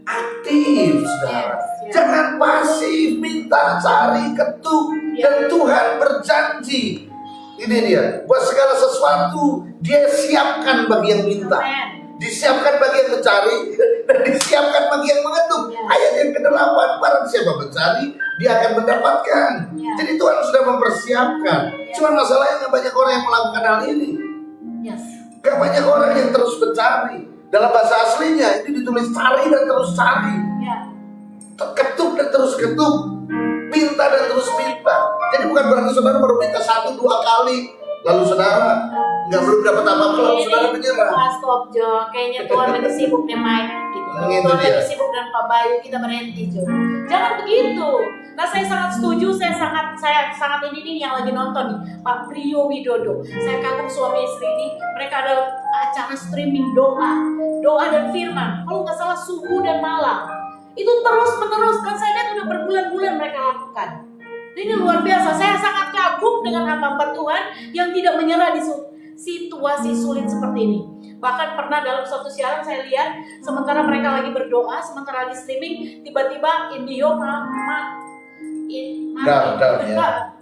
Aktif, saudara. Yes, yes. Jangan pasif, minta, cari, ketuk, dan Tuhan berjanji. Ini dia, buat segala sesuatu Dia siapkan bagi yang minta, Amen. disiapkan bagi yang mencari, dan disiapkan bagi yang mengetuk. Yes. Ayat yang ke-8, barang siapa mencari, dia akan mendapatkan. Yes. Jadi Tuhan sudah mempersiapkan. Yes. Cuma masalahnya nggak banyak orang yang melakukan hal ini. Yes. Gak banyak orang yang terus mencari. Dalam bahasa aslinya ini ditulis cari dan terus cari, Ya. ketuk dan terus ketuk, minta dan terus minta. Jadi bukan berarti saudara baru minta 1-2 kali, lalu saudara belum dapat apa-apa, lalu saudara menyerah. Stop Jo, kayaknya Tuhan lagi sibuk nih Mike gitu. Itu Tuhan dia. lagi sibuk dan Pak Bayu, kita berhenti Jo. Jangan begitu. Nah saya sangat setuju, saya sangat ini nih yang lagi nonton nih, Pak Priyo Widodo. Saya kagum suami istri ini, mereka ada acara streaming doa dan firman. Kalau nggak salah subuh dan malam. Itu terus menerus kan saya lihat udah berbulan-bulan mereka lakukan. Ini luar biasa. Saya sangat kagum dengan hamba Tuhan yang tidak menyerah di situasi sulit seperti ini. Bahkan pernah dalam suatu siaran saya lihat sementara mereka lagi berdoa, sementara lagi streaming, tiba-tiba Indio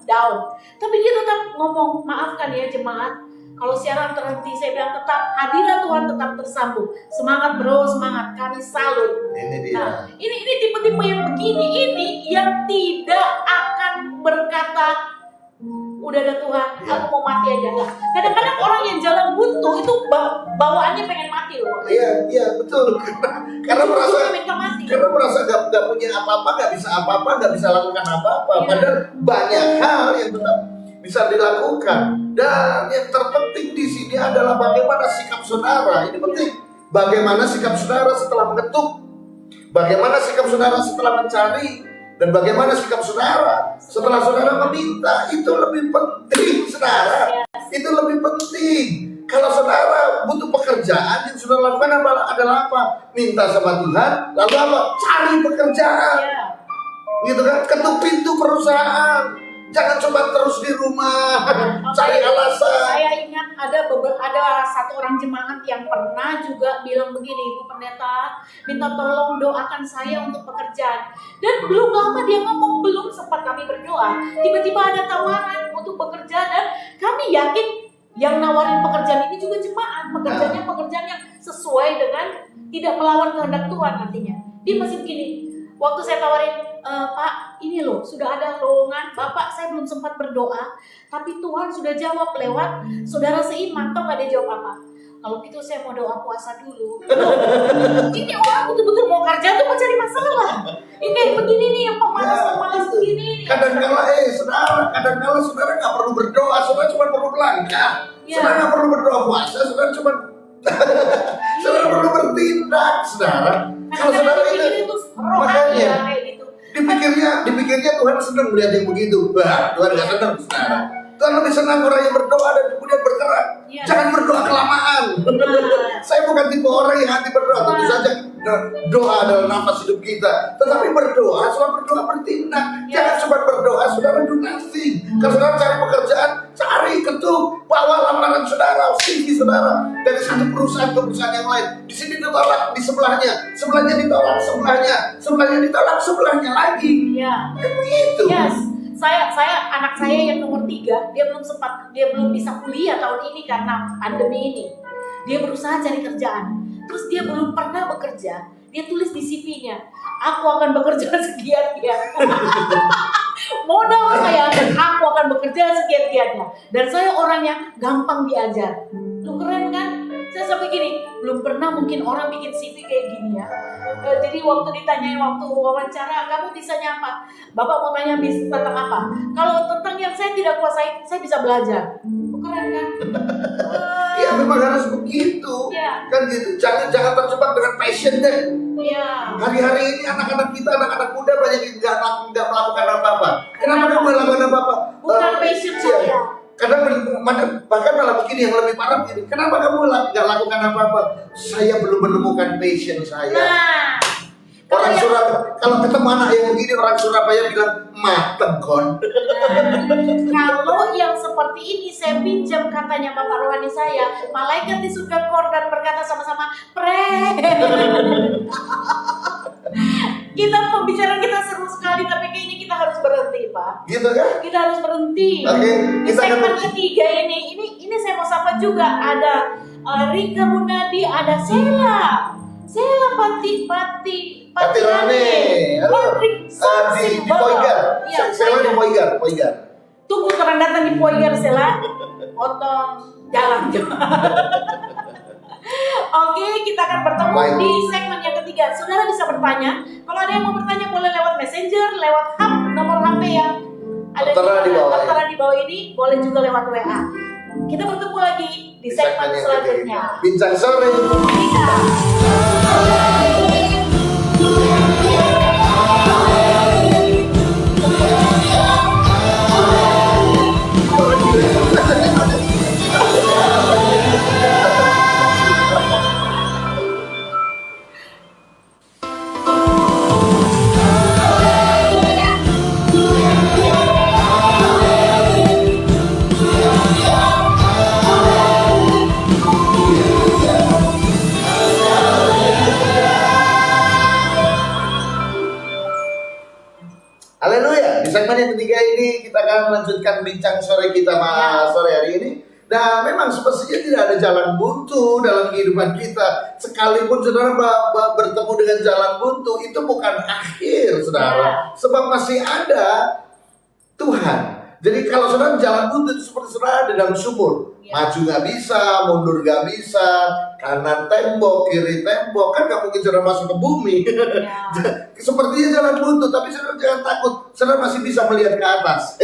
down. Tapi dia tetap ngomong, maafkan ya jemaat, kalau siaran terhenti, saya bilang tetap hadirat Tuhan tetap tersambung. Semangat bro, semangat, kami salut. Ini dia. Nah, ini tipe-tipe yang begini ini yang tidak akan berkata udah ada Tuhan, aku mau mati aja. Enggak. Kadang-kadang orang yang jalan buntu itu bawaannya pengen mati loh. Iya betul. Karena merasa mati. Karena merasa gak punya apa-apa, gak bisa apa-apa, gak bisa lakukan apa-apa. Iya. Padahal banyak hal yang tetap bisa dilakukan. Dan yang terpenting di sini adalah bagaimana sikap saudara. Ini penting. Bagaimana sikap saudara setelah mengetuk, bagaimana sikap saudara setelah mencari, dan bagaimana sikap saudara setelah saudara meminta. Itu lebih penting, saudara. Itu lebih penting. Kalau saudara butuh pekerjaan, yang saudara lakukan adalah apa? Minta sama Tuhan, lalu apa? Cari pekerjaan. Ya. Gitu kan? Ketuk pintu perusahaan. Jangan coba terus di rumah cari alasan. Saya ingat ada satu orang jemaat yang pernah juga bilang begini, Ibu Pendeta, minta tolong doakan saya untuk pekerjaan. Dan belum lama dia ngomong, belum sempat kami berdoa, tiba-tiba ada tawaran untuk bekerja, dan kami yakin yang nawarin pekerjaan ini juga jemaat. Pekerjaannya pekerjaan yang sesuai dengan tidak melawan kehendak Tuhan artinya. Dia masih begini, waktu saya tawarin, Pak, ini loh, sudah ada lowongan. Bapak, saya belum sempat berdoa, tapi Tuhan sudah jawab lewat saudara seiman. Tahu gak dia jawab apa? Kalau gitu saya mau doa puasa dulu. Ini orang betul-betul mau kerja tuh mau cari masalah. Ini kayak begini nih, yang pemalas begini nih. Kadang-kala saudara nggak perlu berdoa, saudara cuma perlu melangkah. Ya. Saudara nggak perlu berdoa puasa, saudara cuma saudara perlu bertindak, saudara. Kalau saudara itu makanya dipikirnya Tuhan senang melihat yang begitu. Bah, Tuhan nggak senang, saudara. Tuhan lebih senang orang yang berdoa dan kemudian bergerak. Ya. Jangan berdoa kelamaan. Saya bukan tipe orang yang hati berdoa. Tentu saja doa adalah nafas hidup kita. Tetapi berdoa, setelah berdoa bertindak. Ya. Jangan cuma berdoa, saudara do nothing. Kalau saudara cari pekerjaan, cari ketuk, bawa lamaran saudara, CV saudara dari satu perusahaan ke perusahaan yang lain. Di sini ditolak, di sebelahnya ditolak, sebelahnya ditolak, sebelahnya lagi. Ya. Kan begitu. Yes. Saya anak saya yang nomor 3, dia belum bisa kuliah tahun ini karena pandemi ini. Dia berusaha cari kerjaan, terus dia belum pernah bekerja. Dia tulis di CV-nya, aku akan bekerja sekian-kian. Modal saya, aku akan bekerja sekian-kiannya. Dan saya orang yang gampang diajar. Lu keren kan? Saya sampai gini, belum pernah mungkin orang bikin CV kayak gini ya. Jadi waktu ditanyain waktu wawancara, kamu bisa nyapa? Bapak mau tanya bis tentang apa? Kalau tentang yang saya tidak kuasai, saya bisa belajar. Keren kan? Iya memang harus begitu. Ya. Kan gitu. Jangan terjebak dengan passion deh. Iya. Hari-hari ini anak-anak kita, anak-anak muda banyak yang nggak melakukan apa-apa. Kenapa nggak melakukan apa-apa? Bukan passion saya. Kadang bahkan malah begini yang lebih parah gini. Kenapa kamu nggak lakukan apa-apa? Saya belum menemukan passion saya. Nah, Orang Surabaya, kalau ketemu anak yang begini, orang Surabaya bilang mateng kon. kalau yang seperti ini saya pinjam katanya Bapak Rohani saya, malaikat di surga korban berkata sama-sama, Kita pembicaraan kita seru sekali, tapi kayaknya kita harus berhenti, Pak. Gitu kan? Kita harus berhenti. Oke, Di kita segmen akan ketiga ini saya mau sapa juga, ada Rika Munadi, ada Sela Pati Rane. Halo. Di Poigar. Saya di Poigar. Tunggu kapan datang di Poigar, Sela. Potong jalan. Oke, kita akan bertemu di segmen yang ketiga. Saudara bisa bertanya. Kalau ada yang mau bertanya boleh lewat Messenger, lewat hub, nomor HP yang ada tertera di bawah ini, boleh juga lewat WA. Kita bertemu lagi di segmen selanjutnya. Bincang sore. Haleluya. Di segmen yang ketiga ini kita akan melanjutkan bincang sore kita sore hari ini. Nah, memang semestinya tidak ada jalan buntu dalam kehidupan kita. Sekalipun saudara bertemu dengan jalan buntu, itu bukan akhir, saudara. Sebab masih ada Tuhan. Jadi kalau saudara jalan buntu itu seperti saudara ada dalam sumur. Maju nggak bisa, mundur nggak bisa, kanan tembok, kiri tembok, kan nggak mungkin saudara masuk ke bumi. Sepertinya jalan buntu, tapi saudara jangan takut, saudara masih bisa melihat ke atas.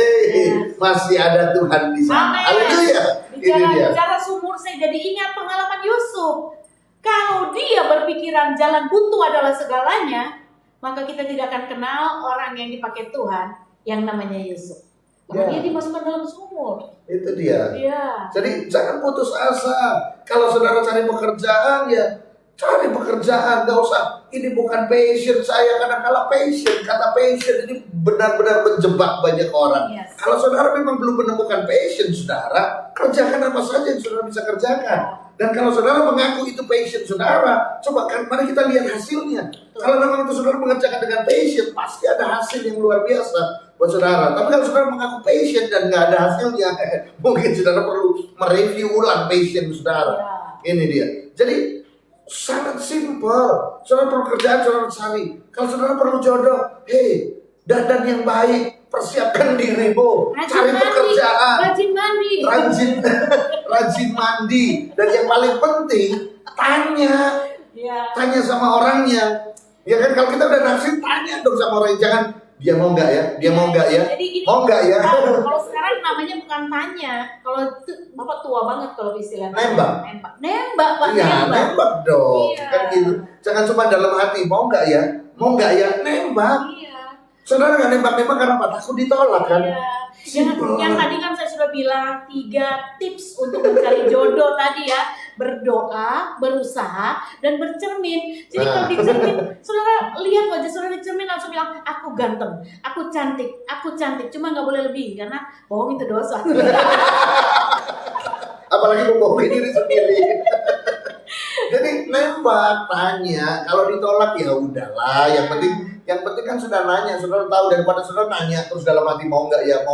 Masih ada Tuhan di sana. Haleluya. Bicara sumur, saya jadi ingat pengalaman Yusuf. Kalau dia berpikiran jalan buntu adalah segalanya, maka kita tidak akan kenal orang yang dipakai Tuhan yang namanya Yusuf. Karena dia dimasukkan dalam sumur. Itu dia. Iya. Jadi jangan putus asa. Kalau saudara cari pekerjaan, ya cari pekerjaan. Gak usah, ini bukan passion saya. Karena kalau kata passion ini benar-benar menjebak banyak orang. Yes. Kalau saudara memang belum menemukan passion saudara, kerjakan apa saja yang saudara bisa kerjakan. Dan kalau saudara mengaku itu passion saudara, coba mari kita lihat hasilnya. Kalau memang itu saudara mengerjakan dengan passion, pasti ada hasil yang luar biasa buat saudara. Tapi kalau saudara mengaku passion dan nggak ada hasilnya, mungkin saudara perlu mereview ulang passion saudara. Ini dia. Jadi sangat simpel. Saudara perlu kerjaan, saudara cari. Kalau saudara perlu jodoh, dandan yang baik, persiapkan dirimu, cari pekerjaan, rajin mandi, dan yang paling penting tanya sama orangnya. Ya kan, kalau kita udah naksir, tanya dong sama orangnya, jangan dia mau nggak ya, Jadi gini, mau nggak ya. Kalau sekarang namanya bukan tanya, kalau itu Bapak tua banget kalau istilahnya. Nembak Pak. Iya, nembak dong. Iya. Kan gitu. Jangan cuma dalam hati, mau nggak ya, nembak. Iya. Saudara nggak nembak karena apa? Takut ditolak kan? Iya. Yang tadi kan saya sudah bilang 3 tips untuk mencari jodoh tadi ya. Berdoa, berusaha, dan bercermin. Jadi kalau dicermin, saudara lihat wajah saudara dicermin langsung bilang, aku ganteng, aku cantik. Cuma nggak boleh lebih karena bohong itu dosa. Apalagi membohongi diri sendiri. Jadi nembak, tanya. Kalau ditolak ya udahlah. Yang penting kan sudah nanya, saudara tahu, daripada saudara nanya terus dalam hati mau nggak ya.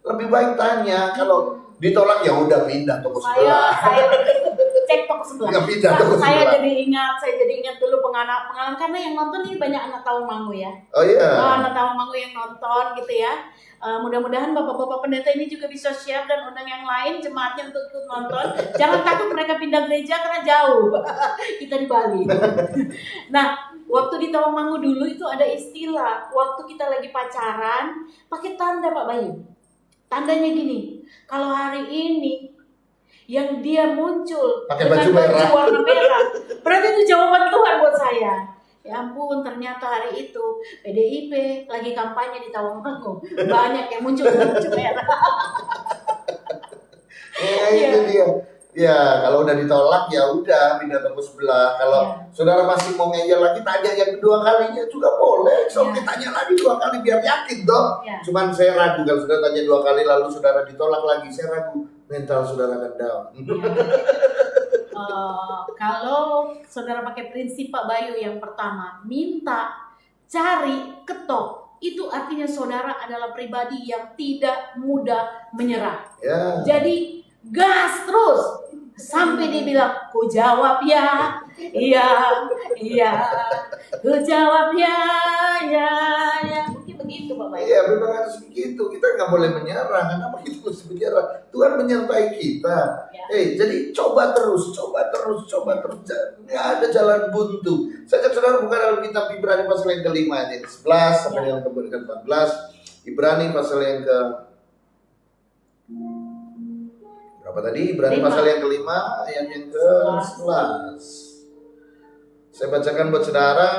Lebih baik tanya. Kalau ditolak ya udah pindah toko sebelah. Saya cek toko sebelah. Pindah toko sebelah. Saya jadi ingat dulu pengalaman karena yang nonton ini banyak anak Tawangmangu ya. Oh iya. Anak Tawangmangu yang nonton gitu ya. Mudah-mudahan bapak-bapak pendeta ini juga bisa share dan undang yang lain jemaatnya untuk ikut nonton. Jangan takut mereka pindah gereja karena jauh. Kita di Bali. Nah, waktu di Tawangmangu dulu itu ada istilah waktu kita lagi pacaran pakai tanda Pak Bayu. Tandanya gini, kalau hari ini yang dia muncul pakai baju merah, warna merah, berarti itu jawaban Tuhan buat saya. Ya ampun, ternyata hari itu PDIP lagi kampanye di Tawangmangu. Banyak yang muncul merah. Itu dia. Ya, kalau udah ditolak ya udah pindah toko sebelah. Kalau saudara masih mau ngeyel lagi, tanya yang kedua kalinya juga boleh. So, tanya lagi 2 kali biar yakin dong. Cuman saya ragu kalau saudara tanya 2 kali lalu saudara ditolak lagi, saya ragu mental saudara akan down. Kalau saudara pakai prinsip Pak Bayu yang pertama, minta, cari, ketok, itu artinya saudara adalah pribadi yang tidak mudah menyerah. Jadi gas terus sampai dia bilang, ku jawab ya, iya, ku jawab ya. Mungkin begitu Pak Bayu. Iya, memang harus begitu. Kita nggak boleh menyerah. Kenapa kita harus menyerah? Tuhan menyertai kita. Jadi coba terus. Nggak ada jalan buntu. Saya saudara bukan dalam kitab Ibrani pasal yang ke-5 ayat 11 sampai yang ke-14. Ibrani pasal yang ke berapa tadi? Ibrani pasal yang ke-5 ayat yang ke-11. Saya bacakan buat saudara.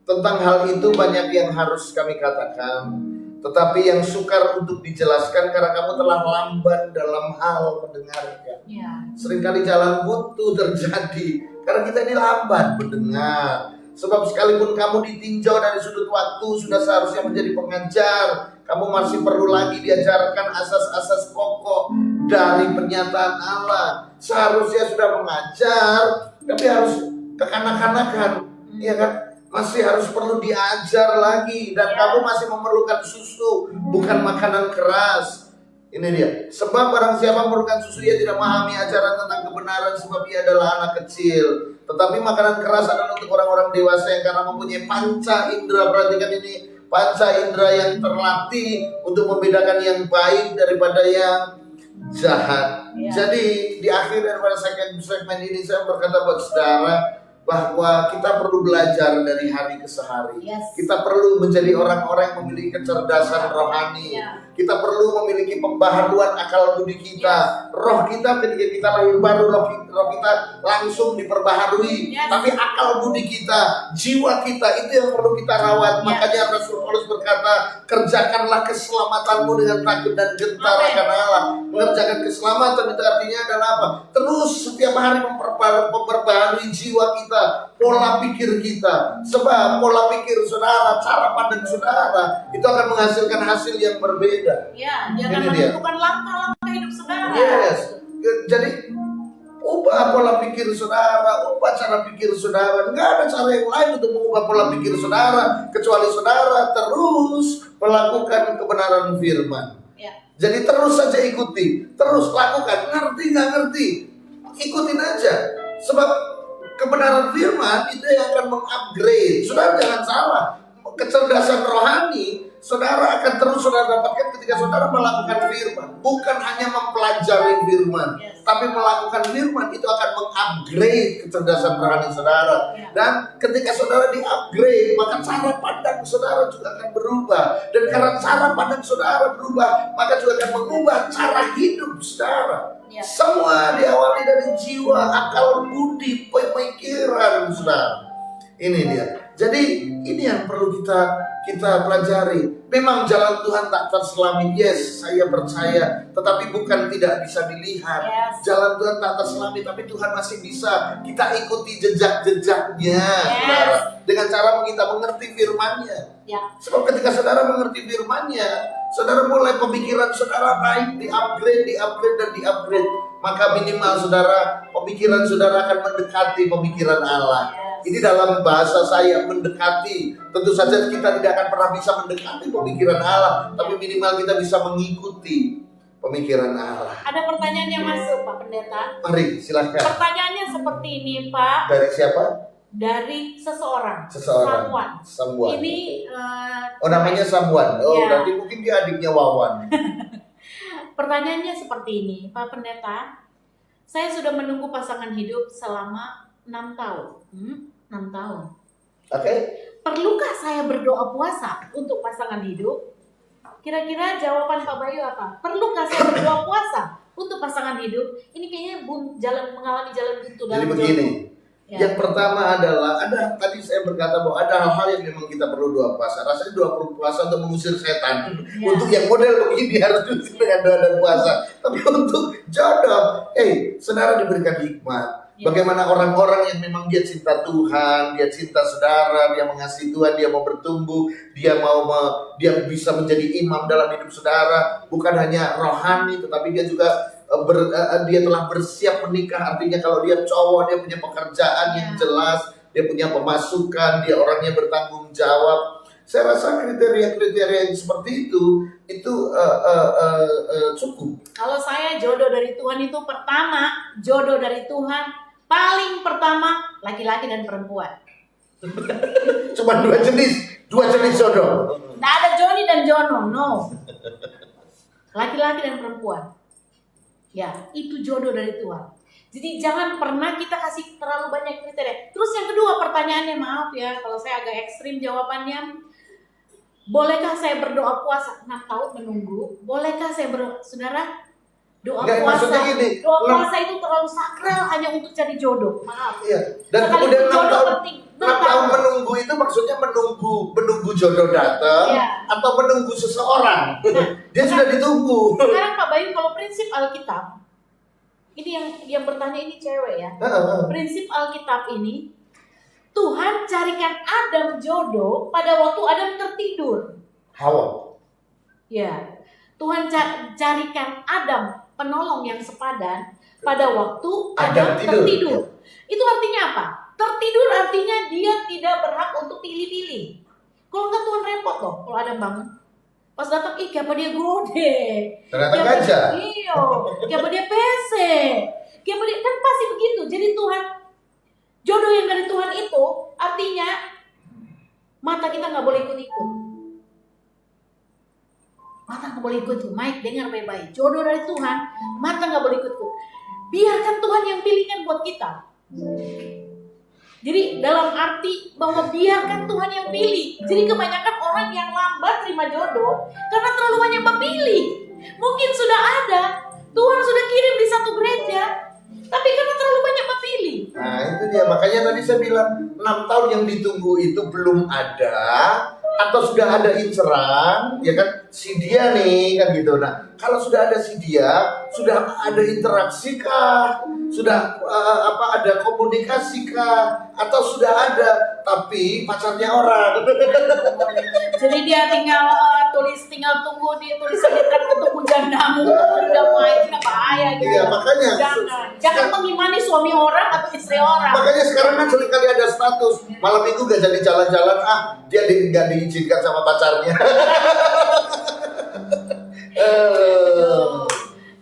Tentang hal itu banyak yang harus kami katakan, tetapi yang sukar untuk dijelaskan karena kamu telah lamban dalam hal mendengarkan. Seringkali jalan buntu terjadi karena kita ini lamban mendengar. Sebab sekalipun kamu ditinjau dari sudut waktu, sudah seharusnya menjadi pengajar, kamu masih perlu lagi diajarkan asas-asas pokok dari pernyataan Allah. Seharusnya sudah mengajar, tapi harus kekanak-kanakan, ya kan? Masih harus perlu diajar lagi, dan kamu masih memerlukan susu, bukan makanan keras. Ini dia. Sebab barang siapa memerlukan susu, ia tidak memahami ajaran tentang kebenaran, sebab ia adalah anak kecil. Tetapi makanan keras adalah untuk orang-orang dewasa yang karena mempunyai panca indera. Perhatikan ini, panca indera yang terlatih untuk membedakan yang baik daripada yang jahat. Jadi di akhir daripada segmen ini saya berkata buat saudara bahwa kita perlu belajar dari hari ke hari. Kita perlu menjadi orang-orang yang memiliki kecerdasan rohani. Kita perlu memiliki pembaharuan akal budi kita. Roh kita ketika kita lahir baru, roh kita langsung diperbaharui. Tapi akal budi kita, jiwa kita, itu yang perlu kita rawat. Makanya Rasul Paulus berkata, kerjakanlah keselamatanmu dengan takut dan gentar akan Allah. Mengerjakan keselamatan itu artinya adalah apa? Terus setiap hari memperbaharui jiwa kita, pola pikir kita. Sebab pola pikir saudara, cara pandang saudara, itu akan menghasilkan hasil yang berbeda. Dia akan menentukan langkah-langkah hidup saudara. Jadi ubah pola pikir saudara, ubah cara pikir saudara. Nggak ada cara yang lain untuk mengubah pola pikir saudara kecuali saudara terus melakukan kebenaran firman. Jadi terus saja ikuti, terus lakukan. Ngerti nggak ngerti, ikutin aja. Sebab kebenaran firman itu yang akan mengupgrade. Saudara jangan salah, kecerdasan rohani saudara akan terus saudara dapatkan ketika saudara melakukan firman. Bukan hanya mempelajari firman, tapi melakukan firman itu akan mengupgrade kecerdasan rohani saudara. Dan ketika saudara di-upgrade, maka cara pandang saudara juga akan berubah. Dan karena cara pandang saudara berubah, maka juga akan mengubah cara hidup saudara. Semua diawali dari jiwa, akal budi, pemikiran saudara. Ini dia. Jadi ini yang perlu kita pelajari. Memang jalan Tuhan tak terselami, yes, saya percaya. Tetapi bukan tidak bisa dilihat. Jalan Tuhan tak terselami, tapi Tuhan masih bisa kita ikuti jejak-jejaknya, saudara. Dengan cara kita mengerti firman-Nya. Sebab ketika saudara mengerti firman-Nya, saudara mulai pemikiran saudara naik, di-upgrade. Maka minimal saudara, pemikiran saudara akan mendekati pemikiran Allah. Ini dalam bahasa saya, mendekati. Tentu saja kita tidak akan pernah bisa mendekati pemikiran Allah, tapi minimal kita bisa mengikuti pemikiran Allah. Ada pertanyaan yang masuk, Pak Pendeta. Mari, silahkan. Pertanyaannya seperti ini, Pak. Dari siapa? Dari seseorang. Samwan. Ini namanya Samwan. Berarti mungkin dia adiknya Wawan. Pertanyaannya seperti ini, Pak Pendeta. Saya sudah menunggu pasangan hidup selama 6 tahun. 6 tahun. Oke. Perlukah saya berdoa puasa untuk pasangan hidup? Kira-kira jawaban Pak Bayu apa? Perlukah saya berdoa puasa untuk pasangan hidup? Ini kayaknya mengalami jalan buntu dalam Jadi begini, Ya. Yang pertama adalah tadi saya berkata bahwa ada hal-hal yang memang kita perlu doa puasa. Rasanya doa puasa untuk mengusir setan. Ya. Untuk yang model begini harus diusir dengan doa dan puasa. Tapi untuk jodoh, saudara diberikan hikmat. Ya. Bagaimana orang-orang yang memang dia cinta Tuhan, dia cinta saudara, dia mengasihi Tuhan, dia mau bertumbuh, dia bisa menjadi imam dalam hidup saudara, bukan hanya rohani, tetapi dia juga dia telah bersiap menikah. Artinya kalau dia cowok, dia punya pekerjaan yang jelas, dia punya pemasukan, dia orangnya bertanggung jawab. Saya rasa kriteria-kriteria yang seperti itu cukup. Kalau saya jodoh dari Tuhan itu pertama, jodoh dari Tuhan paling pertama laki-laki dan perempuan. Cuma dua jenis jodoh. Tidak ada Joni dan Jono, no. Laki-laki dan perempuan. Ya, itu jodoh dari Tuhan. Jadi jangan pernah kita kasih terlalu banyak kriteria. Terus yang kedua pertanyaannya, maaf ya kalau saya agak ekstrim jawabannya. Bolehkah saya berdoa puasa 6 tahun menunggu? Bolehkah saya saudara? Doa puasa itu terlalu sakral hanya untuk cari jodoh. Maaf. Iya. Dan sekali kemudian 6 tahun, penting. 6 tahun menunggu itu maksudnya menunggu jodoh datang atau menunggu seseorang. Dia sudah ditunggu. Sekarang Pak Bayu, kalau prinsip Alkitab, ini yang bertanya ini cewek ya. Prinsip Alkitab ini, Tuhan carikan Adam jodoh pada waktu Adam tertidur. Hawa. Ya, Tuhan carikan Adam penolong yang sepadan pada waktu Adam tertidur. Itu artinya apa? Tertidur artinya dia tidak berhak untuk pilih-pilih. Kalau enggak Tuhan repot loh kalau Adam bangun. Pas datang, siapa dia gode? Ternyata gajah. Iya, siapa dia pese? Siapa dia, kan pasti begitu. Jadi Tuhan, jodoh yang dari Tuhan itu artinya mata kita nggak boleh ikut-ikut. Mata nggak boleh ikut tuh, Mike dengar baik-baik. Jodoh dari Tuhan, mata nggak boleh ikut-ikut. Biarkan Tuhan yang pilihkan buat kita. Jadi dalam arti bahwa biarkan Tuhan yang pilih. Jadi kebanyakan orang yang lambat terima jodoh karena terlalu banyak memilih. Mungkin sudah ada, Tuhan sudah kirim di satu gereja, tapi karena terlalu banyak memilih. Nah itu dia, makanya tadi saya bilang 6 tahun yang ditunggu itu belum ada, atau sudah ada inceran, ya kan, si dia nih kan gitu. Nah kalau sudah ada si dia, sudah ada interaksi kah, sudah ada komunikasi kah, atau sudah ada tapi pacarnya orang. Jadi dia tinggal tunggu di tulisan di truk untuk hujan damu, udah main bahaya gitu. Iya makanya jangan mengimani suami orang atau istri orang. Makanya sekarang kan seringkali ada status malam minggu gak jadi jalan-jalan, dia nggak diizinkan sama pacarnya.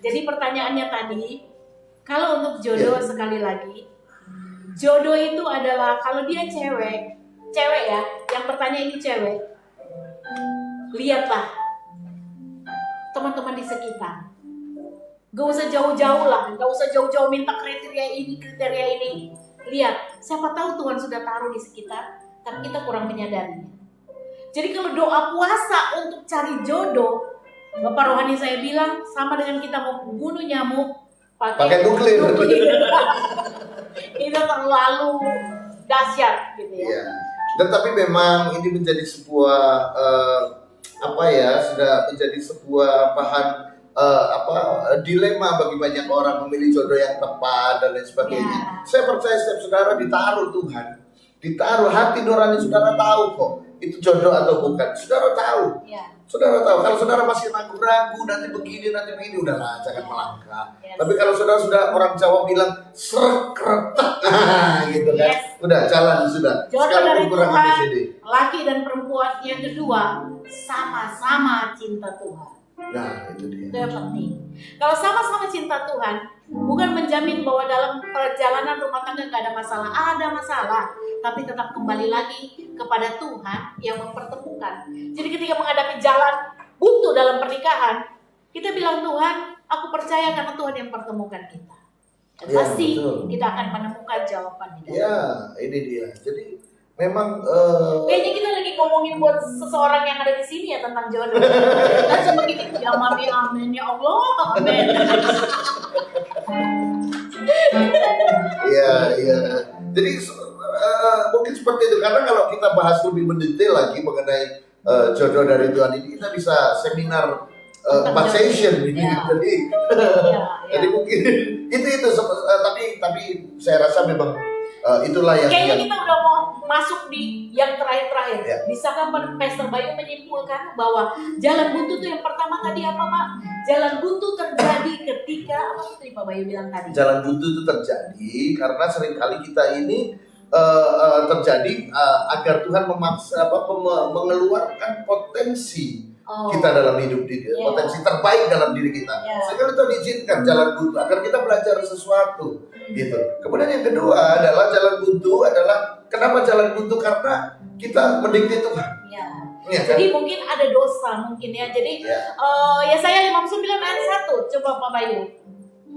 Jadi pertanyaannya tadi, kalau untuk jodoh sekali lagi, jodoh itu adalah kalau dia cewek ya, yang bertanya ini cewek, lihatlah teman-teman di sekitar. Gak usah jauh-jauh lah, gak usah jauh-jauh minta kriteria ini. Lihat, siapa tahu Tuhan sudah taruh di sekitar, tapi kita kurang menyadarinya. Jadi kalau doa puasa untuk cari jodoh, Bapak rohani saya bilang sama dengan kita mau bunuh nyamuk pakai nuklir. Itu terlalu dahsyat gitu ya. Iya. Dan tapi memang ini menjadi sebuah sudah menjadi sebuah bahan dilema bagi banyak orang memilih jodoh yang tepat dan lain sebagainya. Saya percaya setiap saudara ditaruh Tuhan, ditaruh hati nurani saudara tahu kok itu jodoh atau bukan. Saudara tahu. Saudara tahu. Kalau saudara masih ragu-ragu nanti begini, udahlah jangan melangkah. Tapi kalau saudara sudah, orang Jawa bilang srek kretek, gitu kan. Udah jalan sudah. Jodoh dari Tuhan, laki dan perempuan yang kedua sama-sama cinta Tuhan. Nah, itu dia. Itu yang penting. Kalau sama-sama cinta Tuhan, bukan menjamin bahwa dalam perjalanan rumah tangga gak ada masalah. Ada masalah, tapi tetap kembali lagi kepada Tuhan yang mempertemukan. Jadi ketika menghadapi jalan buntu dalam pernikahan, kita bilang Tuhan, aku percaya karena Tuhan yang mempertemukan kita. Dan pasti betul. Kita akan menemukan jawaban di dalam. Ya, ini dia. Jadi memang kayaknya kita lagi ngomongin buat seseorang yang ada di sini ya tentang jodoh. Langsung begini, ya mami amin, ya Allah amin. Iya, iya. Jadi mungkin seperti itu, karena kalau kita bahas lebih mendetail lagi mengenai jodoh dari Tuhan ini, kita bisa seminar 4 session ini. Ya. Jadi jadi mungkin itu tapi saya rasa memang itulah yang kayaknya kita udah mau masuk di yang terakhir. Ya. Bisakah Pastor Bayu menyimpulkan bahwa jalan buntu itu yang pertama tadi apa, Pak? Jalan buntu terjadi ketika apa tadi Pak Bayu bilang tadi? Jalan buntu itu terjadi karena seringkali kita ini terjadi agar Tuhan memaksa mengeluarkan potensi kita dalam hidup potensi terbaik dalam diri kita. Sehingga itu diizinkan jalan buntu agar kita belajar sesuatu gitu. Kemudian yang kedua adalah jalan buntu adalah kenapa jalan buntu? Karena kita mendikte Tuhan. Ya. Ya, kan? Jadi mungkin ada dosa mungkin ya. Jadi Yesaya 59 ayat 1. Coba Pak Bayu.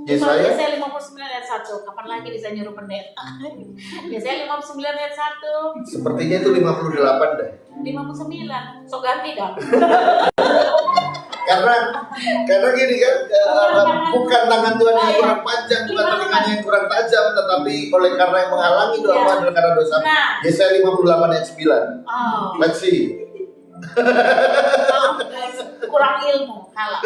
Yesaya 59 ayat 1. Kapan lagi bisa nyuruh pendeta? Yesaya 59 ayat 1. Sepertinya itu 58 deh. 59. So ganti dong. Karena gini kan, bukan tangan Tuhan yang kurang panjang, bukan telinganya yang kurang tajam, tetapi oleh karena yang menghalangi doa adalah karena dosa. Yesaya 58 ayat 9. Let's see. Kurang ilmu, kalah.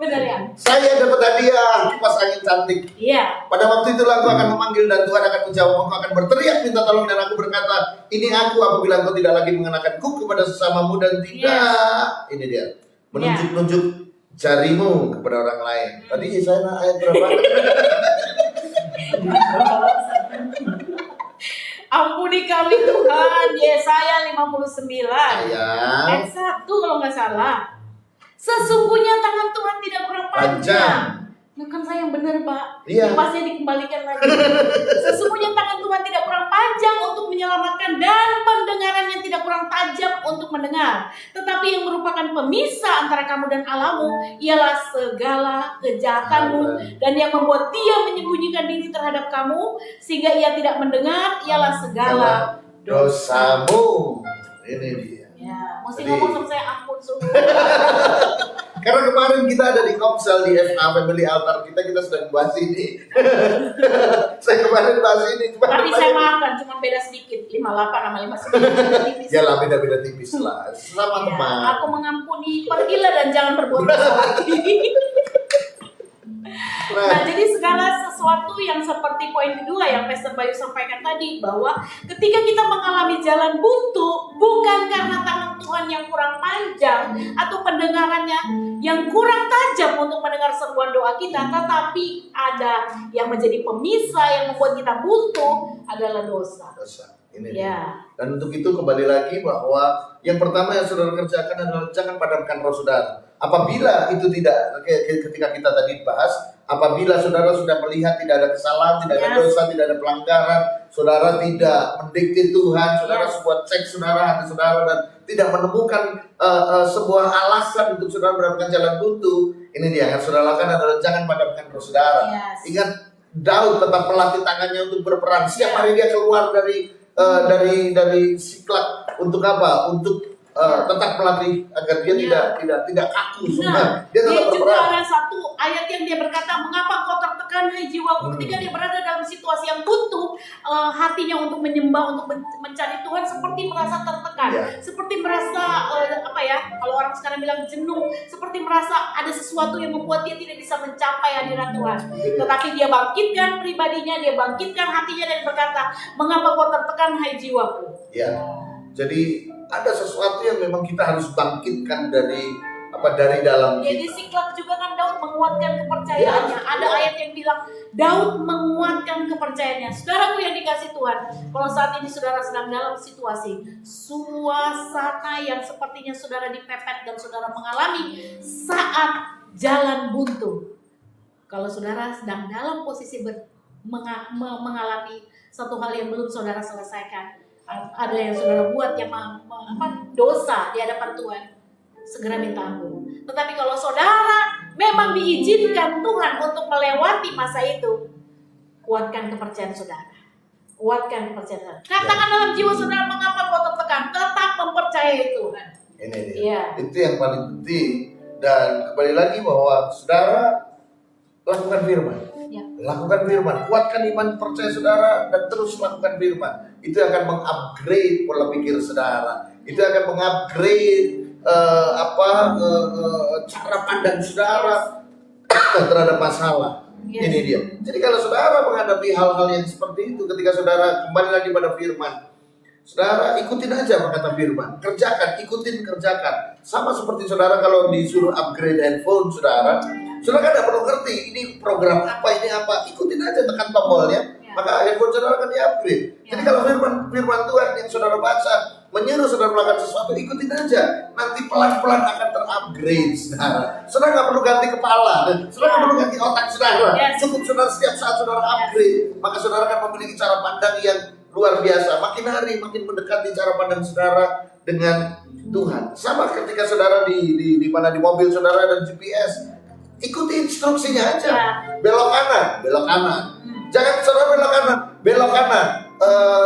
Benar ya? Saya dapat hadiah kipas angin cantik. Iya. Pada waktu itulah aku akan memanggil dan Tuhan akan menjawab. Aku akan berteriak minta tolong dan aku berkata, ini aku apabila engkau tidak lagi mengenakanku kepada sesamamu dan tidak. Ini dia. Menunjuk-nunjuk jarimu kepada orang lain. Tadi saya ayat berapa? Ampuni kami Tuhan. Yesaya 59 ayat 1 kalau nggak salah. Sesungguhnya tangan Tuhan tidak kurang panjang. Nah, kan saya yang benar Pak. Iya. Kipasnya dikembalikan lagi. Sesungguhnya tangan Tuhan tidak kurang panjang untuk menyelamatkan dan pendengarannya tidak kurang tajam untuk mendengar. Tetapi yang merupakan pemisah antara kamu dan Allahmu ialah segala kejahatanmu, dan yang membuat Dia menyembunyikan diri terhadap kamu sehingga Ia tidak mendengar ialah segala dosamu. Ini dia. Ya, mesti ngomong sama saya ampun semua. Karena kemarin kita ada di Komsel di FA Family Altar, kita sedang bahas ini. Saya kemarin bahas ini. Tapi saya maafkan, cuma beda sedikit, 58 sama 59 tipis. Ya lah, beda-beda tipis lah. Sama teman. Aku mengampuni, pergilah dan jangan berbuat dosa lagi. Nah, jadi segala sesuatu yang seperti poin kedua yang Pastor Bayu sampaikan tadi, bahwa ketika kita mengalami jalan buntu, bukan karena tangan Tuhan yang kurang panjang atau pendengarannya yang kurang tajam untuk mendengar seruan doa kita, tetapi ada yang menjadi pemisah yang membuat kita buntu adalah dosa. Ini dan untuk itu kembali lagi bahwa yang pertama yang saudara kerjakan adalah jangan padamkan roh saudara. Apabila itu tidak, ketika kita tadi bahas, apabila saudara sudah melihat tidak ada kesalahan, tidak ada dosa, tidak ada pelanggaran, saudara tidak mendikte Tuhan, saudara sebuah cek saudara hati saudara dan tidak menemukan sebuah alasan untuk saudara mendapatkan jalan buntu, ini dia yang saudara lakukan adalah jangan padamkan roh saudara. Ingat, Daud tetap melatih tangannya untuk berperang. Setiap hari dia keluar dari Siklak untuk apa? Untuk tetap melatih agar dia tidak kaku. Dia tetap juga berperang. ada satu ayat yang dia berkata, mengapa kau tertekan hai jiwaku? Ketika dia berada dalam situasi yang buntu, hatinya untuk menyembah, untuk mencari Tuhan seperti merasa tertekan, seperti merasa kalau orang sekarang bilang jenuh, seperti merasa ada sesuatu yang membuat dia tidak bisa mencapai hadirat Tuhan. Tetapi dia bangkitkan pribadinya, dia bangkitkan hatinya dan berkata, mengapa kau tertekan hai jiwaku? Jadi ada sesuatu yang memang kita harus bangkitkan dari dalam Jadi Siklak juga kan Daud menguatkan kepercayaannya. Ada ayat yang bilang Daud menguatkan kepercayaannya. Saudaraku yang dikasih Tuhan, kalau saat ini saudara sedang dalam situasi suasana yang sepertinya saudara dipepet dan saudara mengalami saat jalan buntu, kalau saudara sedang dalam posisi mengalami satu hal yang belum saudara selesaikan, ada yang saudara buat yang dosa di hadapan Tuhan, segera minta ampun. Tetapi kalau saudara memang diizinkan Tuhan untuk melewati masa itu, kuatkan kepercayaan saudara. Kuatkan kepercayaan saudara. Katakan dalam jiwa saudara, mengapa kau tertekan? Tetap mempercayai Tuhan. Ini dia. Itu yang paling penting. Dan kembali lagi bahwa saudara lakukan firman. Ya. Lakukan firman, kuatkan iman percaya saudara dan terus lakukan firman. Itu akan mengupgrade pola pikir saudara. Itu akan mengupgrade cara pandang saudara terhadap masalah. Yes. Ini dia. Jadi kalau saudara menghadapi hal-hal yang seperti itu, ketika saudara kembali lagi pada firman, saudara ikutin aja apa kata firman, kerjakan, kerjakan. Sama seperti saudara kalau disuruh upgrade handphone saudara kan tidak perlu ngerti ini program apa, ini apa, ikutin aja, tekan tombolnya, maka handphone saudara akan di-upgrade. Jadi kalau firman Tuhan yang saudara baca menyuruh saudara melakukan sesuatu, ikutin aja, nanti pelan-pelan akan terupgrade saudara. Saudara nggak perlu ganti kepala, saudara nggak perlu ganti otak saudara. Cukup saudara setiap saat saudara upgrade, maka saudara akan memiliki cara pandang yang luar biasa. Makin hari makin mendekati cara pandang saudara dengan Tuhan. Sama ketika saudara di mana di mobil saudara dan GPS, ikuti instruksinya aja. Belok kanan. Jangan saudara belok kanan.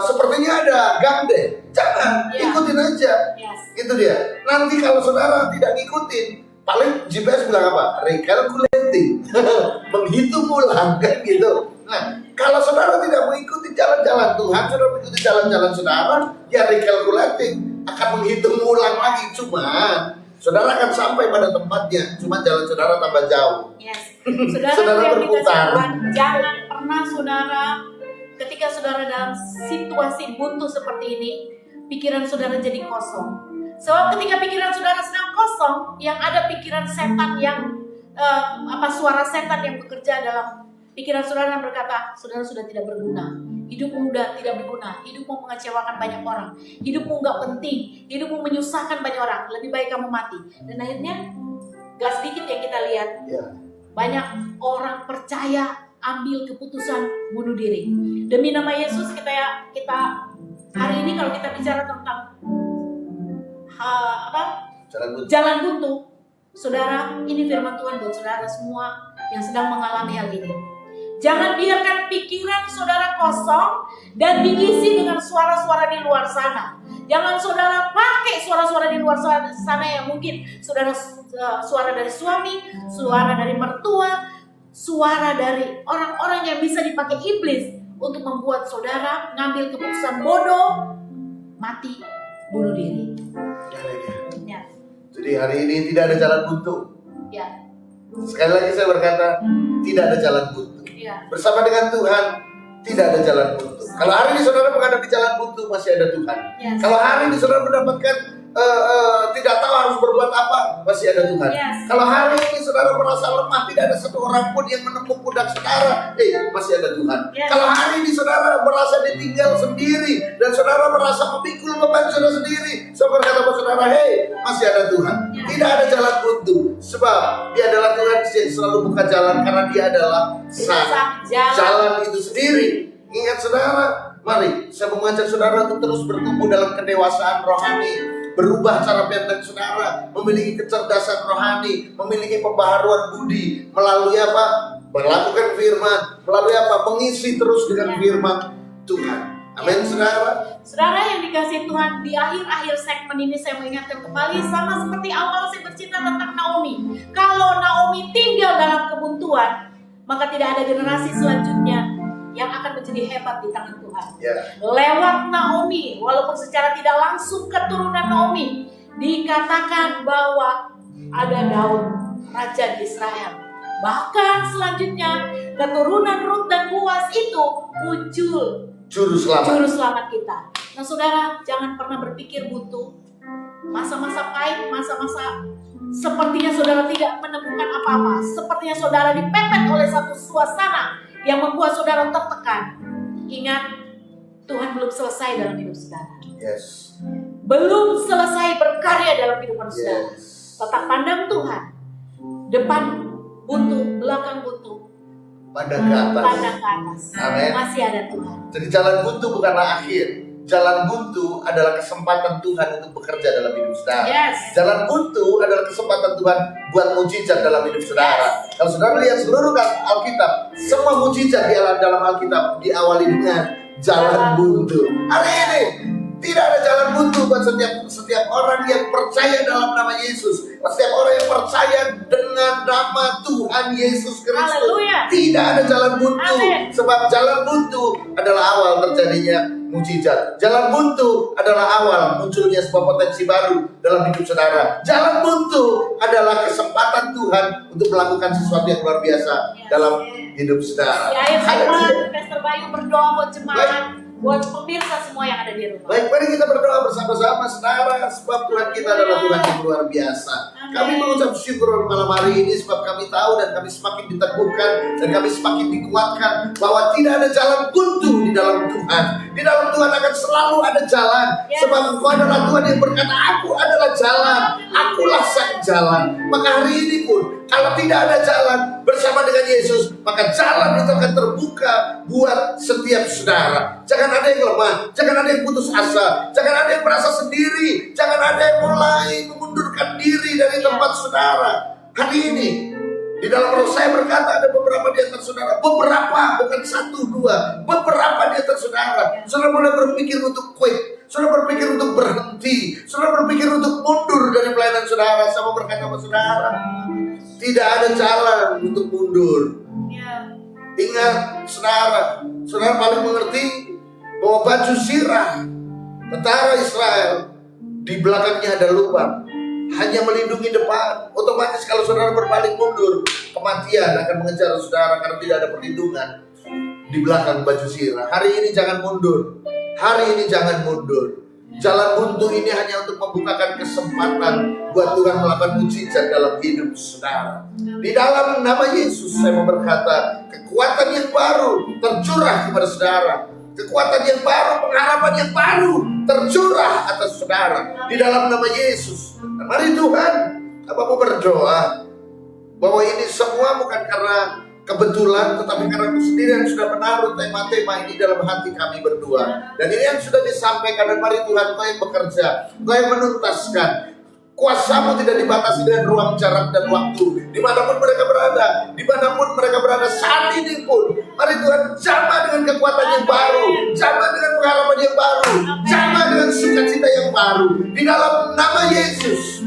Sepertinya ada gang deh. Jangan, ikutin aja. Itu dia. Nanti kalau saudara tidak ngikutin, paling GPS bilang apa? Recalculating. Menghitung ulang kan gitu. Nah, kalau saudara tidak mengikuti jalan-jalan Tuhan, saudara mengikuti jalan-jalan saudara, ya recalculating, akan menghitung ulang lagi. Cuma saudara akan sampai pada tempatnya, cuma jalan saudara tambah jauh. Yes. Saudara yang dikasih berputar. Tuhan, jangan pernah saudara, ketika saudara dalam situasi buntu seperti ini, pikiran saudara jadi kosong. Sebab ketika pikiran saudara sedang kosong, yang ada pikiran setan yang suara setan yang bekerja dalam pikiran saudara yang berkata, saudara sudah tidak berguna. Hidupmu udah tidak berguna, hidupmu mengecewakan banyak orang, hidupmu nggak penting, hidupmu menyusahkan banyak orang, lebih baik kamu mati. Dan akhirnya gak sedikit yang kita lihat, banyak orang percaya ambil keputusan bunuh diri. Demi nama Yesus kita hari ini kalau kita bicara tentang jalan buntu, saudara, ini firman Tuhan buat saudara semua yang sedang mengalami hal ini. Jangan biarkan pikiran saudara kosong dan diisi dengan suara-suara di luar sana. Jangan saudara pakai suara-suara di luar sana yang mungkin saudara suara dari suami, suara dari mertua, suara dari orang-orang yang bisa dipakai iblis untuk membuat saudara ngambil keputusan bodoh, mati, bunuh diri. Ya. Jadi hari ini tidak ada jalan buntu. Ya. Sekali lagi saya berkata, tidak ada jalan buntu. Ya. Bersama dengan Tuhan tidak ada jalan buntu. Kalau hari ini saudara menghadapi jalan buntu, masih ada Tuhan. Yes. Kalau hari ini saudara mendapatkan tidak tahu harus berbuat apa, masih ada Tuhan. Yes. Kalau hari ini saudara merasa lemah, tidak ada satu orang pun yang menepuk pundak saudara, masih ada Tuhan. Yes. Kalau hari ini saudara merasa ditinggal sendiri dan saudara merasa memikul beban saudara sendiri, saya berkata kepada saudara, masih ada Tuhan. Yes. Tidak ada jalan buntu, sebab Dia adalah Tuhan yang selalu buka jalan, karena Dia adalah sang jalan itu sendiri. Ingat saudara, mari saya mengajak saudara untuk terus bertumbuh dalam kedewasaan rohani, berubah cara pandang saudara, memiliki kecerdasan rohani, memiliki pembaharuan budi melalui apa? Melakukan firman, melalui apa? Mengisi terus dengan firman Tuhan. Amin, saudara. Saudara yang dikasihi Tuhan, di akhir-akhir segmen ini saya mengingatkan kembali sama seperti awal saya bercerita tentang Naomi. Kalau Naomi tinggal dalam kebuntuan, maka tidak ada generasi selanjutnya yang akan menjadi hebat di tangan Tuhan. Lewat Naomi, walaupun secara tidak langsung keturunan Naomi, dikatakan bahwa ada Daud, raja di Israel. Bahkan selanjutnya keturunan Rut dan Boaz itu muncul juru selamat kita. Nah saudara, jangan pernah berpikir buntu. Masa-masa pahit, masa-masa sepertinya saudara tidak menemukan apa-apa, sepertinya saudara dipepet oleh satu suasana yang membuat saudara tertekan. Ingat, Tuhan belum selesai dalam hidup saudara. Belum selesai berkarya dalam kehidupan saudara. Tetap pandang Tuhan. Depan buntu, belakang buntu, pandang ke atas. Amin. Masih ada Tuhan. Jadi jalan buntu bukanlah akhir. Jalan buntu adalah kesempatan Tuhan untuk bekerja dalam hidup saudara. Jalan buntu adalah kesempatan Tuhan buat mujizat dalam hidup saudara. Kalau saudara lihat seluruh Alkitab, semua mujizat di dalam Alkitab diawali dengan jalan buntu. Hari ini Tidak ada jalan buntu buat setiap orang yang percaya dalam nama Yesus. Setiap orang yang percaya dengan nama Tuhan Yesus Kristus. Haleluya. Tidak ada jalan buntu. Amin. Sebab jalan buntu adalah awal terjadinya mujizat. Jalan buntu adalah awal munculnya sebuah potensi baru dalam hidup saudara. Jalan buntu adalah kesempatan Tuhan untuk melakukan sesuatu yang luar biasa dalam hidup saudara. Di akhir Haleluya. firman, Pastor Bayu berdoa buat jemaat, buat pemirsa semua yang ada di rumah. Baik, mari kita berdoa bersama-sama saudara, sebab Tuhan kita adalah Tuhan yang luar biasa. Kami mengucap syukur malam hari ini sebab kami tahu dan kami semakin diteguhkan dan kami semakin dikuatkan bahwa tidak ada jalan buntu di dalam Tuhan. Di dalam Tuhan akan selalu ada jalan. Sebab Engkau adalah Tuhan yang berkata, aku adalah jalan, akulah sang jalan. Maka hari ini pun kalau tidak ada jalan bersama dengan Yesus, maka jalan itu akan terbuka buat setiap saudara. Jangan ada yang lemah, jangan ada yang putus asa, jangan ada yang merasa sendiri, jangan ada yang mulai mengundurkan diri dari tempat saudara. Hari ini di dalam roh saya berkata ada beberapa di antara saudara, beberapa, bukan satu dua, beberapa di antara saudara. Saudara mulai berpikir untuk quit, saudara berpikir untuk berhenti, saudara berpikir untuk mundur dari pelayanan saudara. Saya mau berkata sama saudara, tidak ada jalan untuk mundur. Ingat saudara, saudara paling mengerti bahwa baju zirah tentara Israel di belakangnya ada lubang, hanya melindungi depan. Otomatis kalau saudara berbalik mundur, kematian akan mengejar saudara karena tidak ada perlindungan di belakang baju zirah. Hari ini jangan mundur, hari ini jangan mundur. Jalan buntu ini hanya untuk membukakan kesempatan buat Tuhan melakukan mujizat dalam hidup saudara. Di dalam nama Yesus saya mau berkata, kekuatan yang baru tercurah kepada saudara. Kekuatan yang baru, pengharapan yang baru tercurah atas saudara di dalam nama Yesus. Dan mari Tuhan, apa mau berdoa bahwa ini semua bukan karena kebetulan, tetapi karena Aku sendiri yang sudah menaruh tema-tema ini dalam hati kami berdua. Dan ini yang sudah disampaikan, dan mari Tuhan, Kau yang bekerja, Kau yang menuntaskan. Kuasa-Mu tidak dibatasi dengan ruang, jarak, dan waktu. Dimanapun mereka berada saat ini pun, mari Tuhan, jamah dengan kekuatan yang baru, jamah dengan pengharapan yang baru, jamah dengan sukacita yang baru. Di dalam nama Yesus,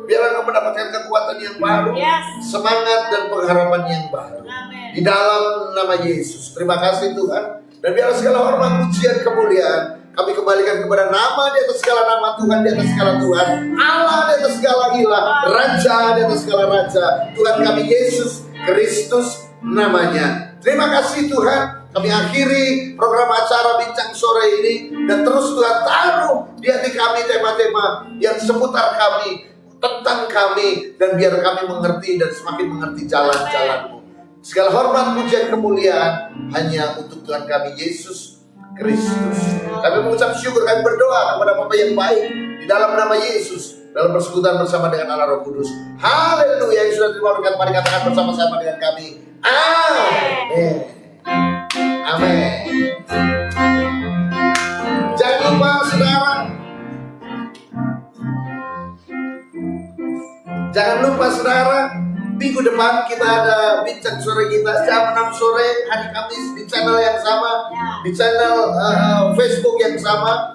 biar Engkau mendapatkan kekuatan yang baru, semangat dan pengharapan yang baru. Di dalam nama Yesus. Terima kasih Tuhan. Dan biar segala hormat, pujian, kemuliaan kami kembalikan kepada nama di atas segala nama, Tuhan di atas segala Tuhan, Allah di atas segala ilah, Raja di atas segala Raja, Tuhan kami Yesus Kristus namanya. Terima kasih Tuhan. Kami akhiri program acara Bincang Sore ini, dan terus Tuhan taruh di hati kami tema-tema yang seputar kami, tentang kami, dan biar kami mengerti dan semakin mengerti jalan-jalan-Mu. Segala hormat, pujian, kemuliaan hanya untuk Tuhan kami Yesus Kristus. Kami mengucap syukur, kami berdoa kepada Bapa yang baik di dalam nama Yesus, dalam persekutuan bersama dengan Allah Roh Kudus. Haleluya. Yang sudah terima berkat, mari katakan bersama-sama dengan kami, amin. Amin. Jangan lupa saudara, jangan lupa saudara, minggu depan kita ada Bincang Sore kita jam 6 sore hari Kamis di channel yang sama, di channel Facebook yang sama,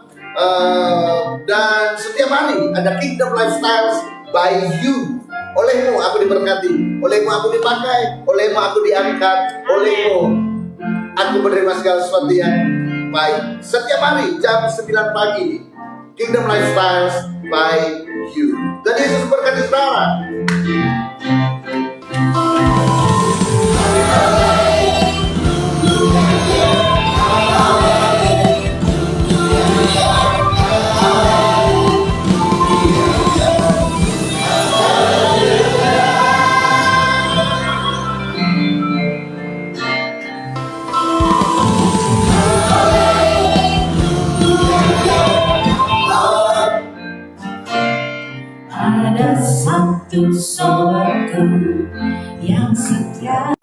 dan setiap hari ada Kingdom Lifestyles by You. Olehmu aku diberkati, olehmu aku dipakai, olehmu aku diangkat, olehmu aku menerima segala sesuatu yang baik. Setiap hari jam 9 pagi Kingdom Lifestyles by You. Dan Yesus berkati saudara. Ada satu saudaraku yang setia,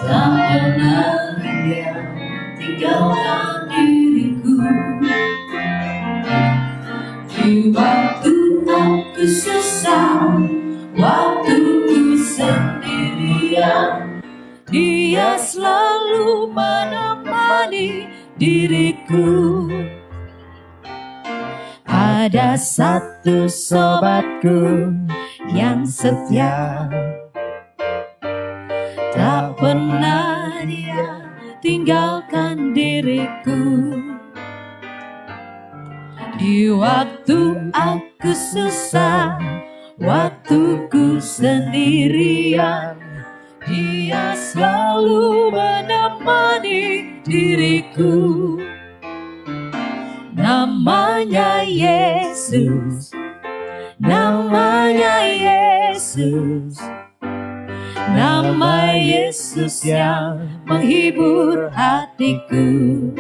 tak pernah dia tinggalkan diriku. Di waktu aku susah, waktu ku sendirian, Dia selalu menemani diriku. Ada satu sobatku yang setia, tak pernah dia tinggalkan diriku. Di waktu aku susah, waktuku sendirian, dia selalu menemani diriku. Namanya Yesus, namanya Yesus, nama Yesus yang menghibur hatiku.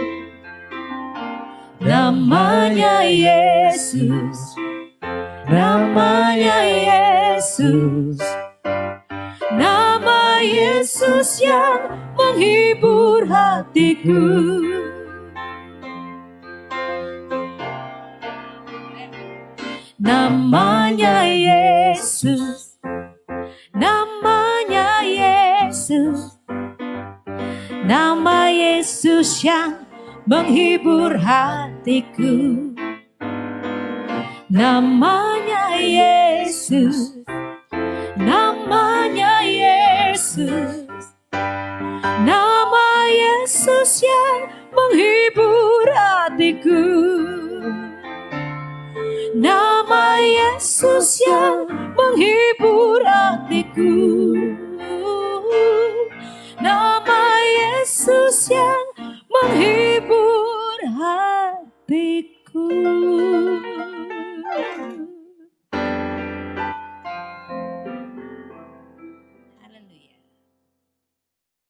Namanya Yesus, namanya Yesus, nama Yesus yang menghibur hatiku. Namanya Yesus, namanya Yesus, nama Yesus yang menghibur hatiku. Namanya Yesus, namanya Yesus, nama Yesus yang menghibur hatiku. Nama Yesus yang menghibur hatiku. Nama Yesus yang menghibur hatiku.